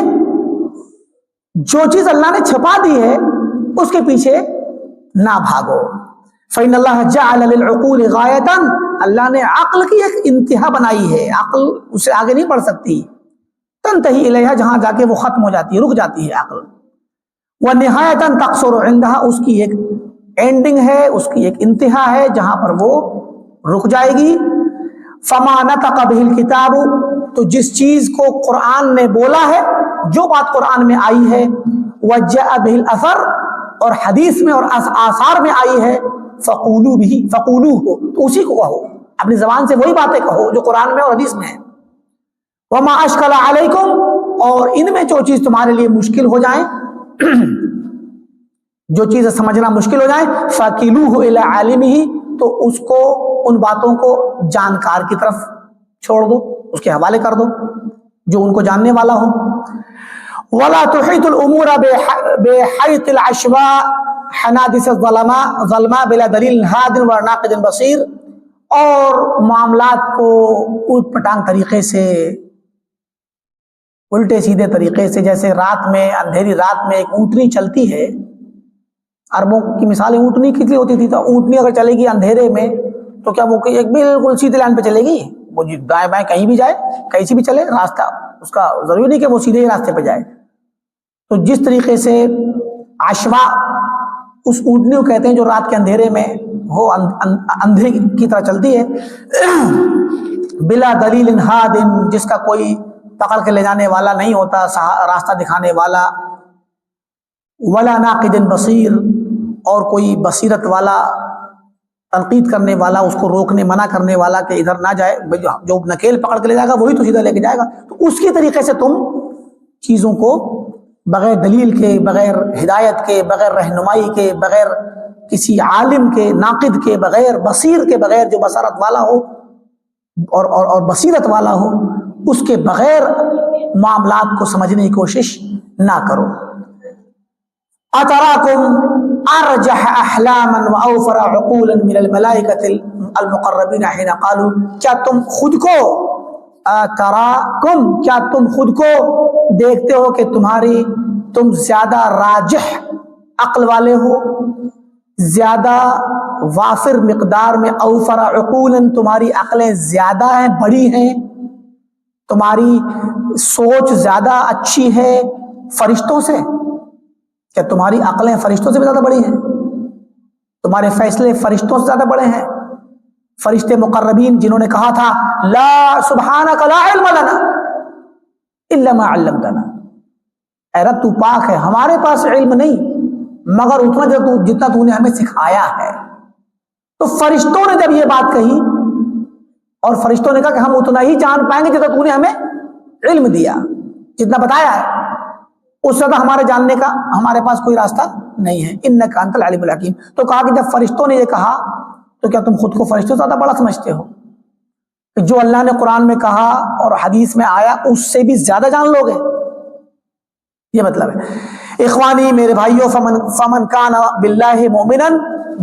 جو چیز اللہ نے چھپا دی ہے اس کے پیچھے نہ بھاگو۔ فَإِنَّ اللَّهَ جَعَلَ لِلْعُقُولِ غَایَةً، اللہ نے عقل کی ایک انتہا بنائی ہے، عقل اس سے آگے نہیں بڑھ سکتی، تنتہی الیہا، جہاں جا کے وہ ختم ہو جاتی ہے، رک جاتی ہے عقل۔ وَنِہَایَةً تَقْصُرُ عِندَهَا، اس کی ایک اینڈنگ ہے، اس کی ایک انتہا ہے جہاں پر وہ رک جائے گی۔ فَمَا نَطَقَ بِهِ الْكِتَابُ، تو جس چیز کو قرآن نے بولا ہے، جو بات قرآن میں آئی ہے، وَجَاءَ بِهِ الْأَثَرُ، اور حدیث میں اور آثار میں آئی ہے، فَقُولُوا بِهِ، فَقُولُوهُ، تو اسی کو کہو، اپنی زبان سے وہی باتیں کہو جو قرآن میں اور حدیث میں ہے۔ وَمَا أَشْكَلَ عَلَيْكُمْ، اور ان میں جو چیز تمہارے لیے مشکل ہو جائیں، جو چیزیں سمجھنا مشکل ہو جائیں، فَقِلُوهُ إِلَىٰ عَالِمِهِ، تو اس کو، ان باتوں کو جانکار کی طرف چھوڑ دو، اس کے حوالے کر دو جو ان کو جاننے والا ہو۔ وَلَا تُحِيطُ الْأُمُورَ بِحَيْطِ الْعَشْوَاءِ حَنَادِسِ الظَّلْمَاءِ بِلَا دَلِيلٍ هَادٍ وَلَا نَاقِدٍ بَصِيرٍ، اور معاملات کو اوٹ پٹانگ طریقے سے، الٹے سیدھے طریقے سے، جیسے رات میں، اندھیری رات میں ایک اونٹنی چلتی ہے، عربوں کی مثالیں اونٹنی کی لیے ہوتی تھی، تو اونٹنی اگر چلے گی اندھیرے میں تو کیا وہ ایک بالکل سیدھے لائن پہ چلے گی؟ وہ دائیں بائیں کہیں بھی جائے، کہیں سے بھی چلے، راستہ اس کا ضروری نہیں کہ وہ سیدھے ہی راستے پہ جائے۔ تو جس طریقے سے عشوا، اس اونٹنی کو کہتے ہیں جو رات کے اندھیرے میں ہو، اندھے کی طرح چلتی ہے، بلا دلیل ہاد، جس کا کوئی پکڑ کے لے جانے والا نہیں ہوتا، راستہ دکھانے والا، ولا ناقد بصیر، اور کوئی بصیرت والا، تنقید کرنے والا، اس کو روکنے منع کرنے والا کہ ادھر نہ جائے، جو نکیل پکڑ کے لے جائے گا وہی تو سیدھا لے کے جائے گا۔ تو اس کی طریقے سے تم چیزوں کو بغیر دلیل کے، بغیر ہدایت کے، بغیر رہنمائی کے، بغیر کسی عالم کے، ناقد کے بغیر، بصیر کے بغیر، جو بصارت والا ہو اور بصیرت والا ہو، اس کے بغیر معاملات کو سمجھنے کی کوشش نہ کرو۔ اتراکم ارجح احلاما واوفر عقولا من الملائکۃ المقربین حین قالوا، کیا تم خود کو، اتراکم کیا تم خود کو دیکھتے ہو کہ تم زیادہ راجح عقل والے ہو، زیادہ وافر مقدار میں، اوفر عقولا تمہاری عقلیں زیادہ ہیں، بڑی ہیں، تمہاری سوچ زیادہ اچھی ہے فرشتوں سے؟ کیا تمہاری عقلیں فرشتوں سے بھی زیادہ بڑی ہیں؟ تمہارے فیصلے فرشتوں سے زیادہ بڑے ہیں؟ فرشتے مقربین جنہوں نے کہا تھا لا سبحانک لا علم لنا الا ما علمتنا، اے رب تو پاک ہے، ہمارے پاس علم نہیں مگر اتنا جتنا تو نے ہمیں سکھایا ہے۔ تو فرشتوں نے جب یہ بات کہی، اور فرشتوں نے کہا کہ ہم اتنا ہی جان پائیں گے جتنا تو نے ہمیں علم دیا، جتنا بتایا ہے، اس سے زیادہ ہمارے جاننے کا ہمارے پاس کوئی راستہ نہیں ہے، انک انت العلیم الحکیم۔ تو کہا کہ جب فرشتوں نے یہ کہا تو کیا تم خود کو فرشتوں سے زیادہ بڑا سمجھتے ہو؟ جو اللہ نے قرآن میں کہا اور حدیث میں آیا اس سے بھی زیادہ جان لو گے، یہ مطلب ہے۔ اخوانی میرے بھائیوں، فمن کان باللہ مومنا،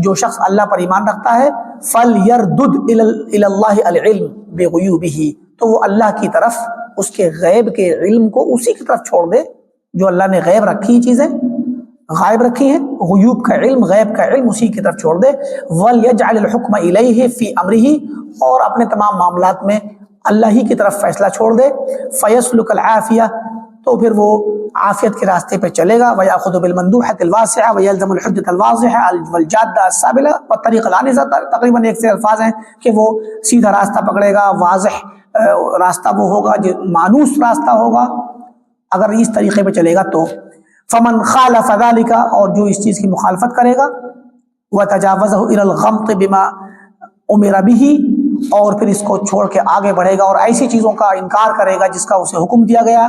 جو شخص اللہ پر ایمان رکھتا ہے، فلیردد الی اللہ العلم بغیوبہ، تو وہ اللہ کی طرف اس کے غیب کے علم کو اسی کی طرف چھوڑ دے جو اللہ نے غیب رکھی چیزیں غائب رکھی ہیں، غیوب کا علم، غیب کا علم اسی کی طرف چھوڑ دے۔ وَلْيَجْعَلِ الْحُكْمَ إِلَيْهِ فِي أَمْرِهِ، اور اپنے تمام معاملات میں اللہ ہی کی طرف فیصلہ چھوڑ دے۔ فَيَسْلُكَ الْعَافِيَةَ، تو پھر وہ عافیت کے راستے پہ چلے گا۔ وَيَأْخُذُ بِالْمَنْدُوحَةِ الْوَاسِعَةِ وَيَلْزَمُ الْحُجَّةَ الْوَاضِحَةَ وَالْجَادَّةَ السَّابِلَةَ وَالطَّرِيقَ الْعَانِزَةَ، تقریباً ایک سے الفاظ ہیں کہ وہ سیدھا راستہ پکڑے گا، واضح راستہ وہ ہوگا جو مانوس راستہ ہوگا اگر اس طریقے پہ چلے گا تو۔ فمن خالف ذلك، اور جو اس چیز کی مخالفت کرے گا، وتجاوزه الى الغمط بما امر به، اور پھر اس کو چھوڑ کے آگے بڑھے گا اور ایسی چیزوں کا انکار کرے گا جس کا اسے حکم دیا گیا،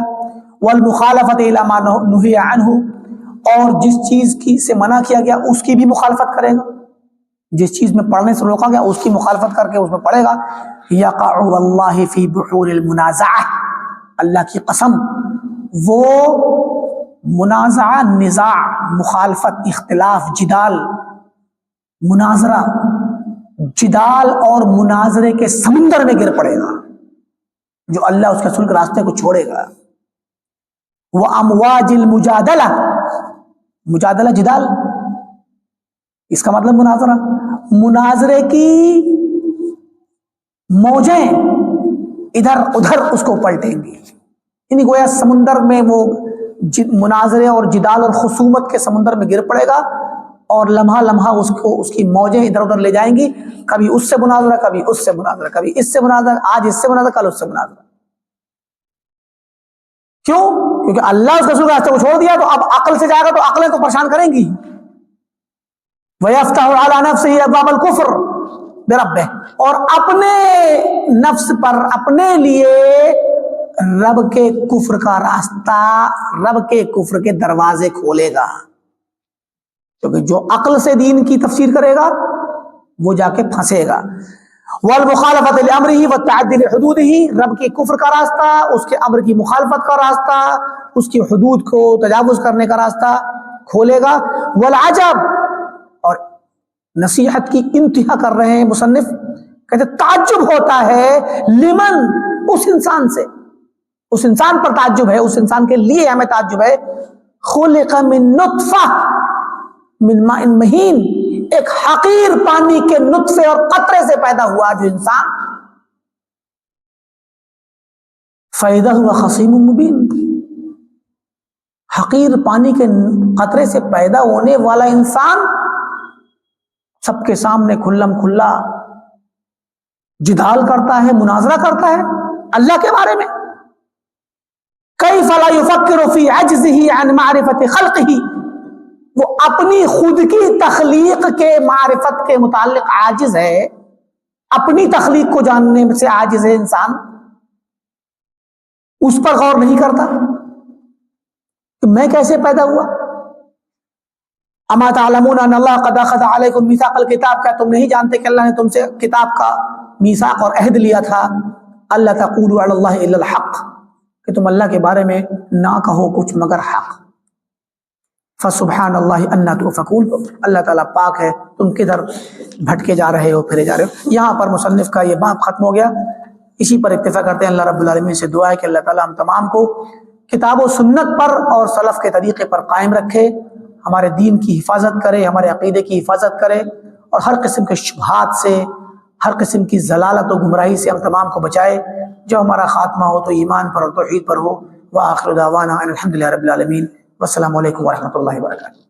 والمخالفت الى ما نهي عنه، اور جس چیز کی سے منع کیا گیا اس کی بھی مخالفت کرے گا، جس چیز میں پڑھنے سے روکا گیا اس کی مخالفت کر کے اس میں پڑھے گا۔ یقع واللہ فی بحور المنازعہ، اللہ کی قسم وہ منازعہ، نزاع، مخالفت، اختلاف، جدال، مناظرہ، جدال اور مناظرے کے سمندر میں گر پڑے گا جو اللہ اس کے رسول کے راستے کو چھوڑے گا۔ وہ امواج المجادلہ، مجادلہ جدال، اس کا مطلب مناظرہ، مناظرے کی موجیں ادھر ادھر اس کو پلٹیں گی، یعنی گویا سمندر میں وہ مناظرے اور جدال اور خصومت کے سمندر میں گر پڑے گا، اور لمحہ لمحہ اس کی موجیں ادھر ادھر لے جائیں گی، کبھی اس سے مناظرہ، کبھی اس سے مناظرہ، کبھی اس سے مناظرہ، آج اس سے مناظرہ، کل اس سے مناظرہ۔ کیوں؟ کیونکہ اللہ اس رسول کے راستے کو چھوڑ دیا، تو اب عقل سے جائے گا تو عقلیں تو پریشان کریں گی۔ وَيَفْتَحُ عَلَى نَفْسِهِ أَبْوَابَ الْكُفْرِ بِرَبِّهِ، اور اپنے نفس پر، اپنے لیے رب کے کفر کا راستہ، رب کے کفر کے دروازے کھولے گا، کیونکہ جو عقل سے دین کی تفسیر کرے گا وہ جا کے پھنسے گا۔ والمخالفت لامرہ والتعدی لحدودہ، رب کے کفر کا راستہ، اس کے امر کی مخالفت کا راستہ، اس کی حدود کو تجاوز کرنے کا راستہ کھولے گا۔ والعجب، اور نصیحت کی انتہا کر رہے ہیں مصنف، کہتے تعجب ہوتا ہے لمن، اس انسان سے، اس انسان پر تعجب ہے، اس انسان کے لیے ہمیں تعجب ہے، خلق من نطفہ من ماء مہین، ایک حقیر پانی کے نطفے اور قطرے سے پیدا ہوا جو انسان، فَإِذَا هُوَ خَصِيمٌ مُبِينٌ، حقیر پانی کے قطرے سے پیدا ہونے والا انسان سب کے سامنے کھلم کھلا جدال کرتا ہے، مناظرہ کرتا ہے اللہ کے بارے میں۔ کیف لا یفکر فی عجزہ عن معرفت خلقہ، وہ اپنی خود کی تخلیق کے معرفت کے متعلق عاجز ہے، اپنی تخلیق کو جاننے سے عاجز ہے انسان، اس پر غور نہیں کرتا کہ میں کیسے پیدا ہوا۔ اما تعلمون ان اللہ قد اخذ علیکم میثاق الکتاب، کیا تم نہیں جانتے کہ اللہ نے تم سے کتاب کا میثاق اور عہد لیا تھا، اللہ تقولوا علی اللہ الا الحق، کہ تم اللہ کے بارے میں نہ کہو کچھ مگر حق۔ فسبحان اللہ انا تؤفکون، اللہ تعالیٰ پاک ہے، تم کدھر بھٹکے جا رہے ہو، پھرے جا رہے ہو۔ یہاں پر مصنف کا یہ باب ختم ہو گیا، اسی پر اکتفا کرتے ہیں۔ اللہ رب العالمین سے دعا ہے کہ اللہ تعالیٰ ہم تمام کو کتاب و سنت پر اور سلف کے طریقے پر قائم رکھے، ہمارے دین کی حفاظت کرے، ہمارے عقیدے کی حفاظت کرے، اور ہر قسم کے شبہات سے، ہر قسم کی ضلالت و گمراہی سے ہم تمام کو بچائے۔ جو ہمارا خاتمہ ہو تو ایمان پر اور توحید پر ہو۔ وآخر دعوانا ان الحمد للہ رب العالمین، والسلام علیکم ورحمۃ اللہ وبرکاتہ۔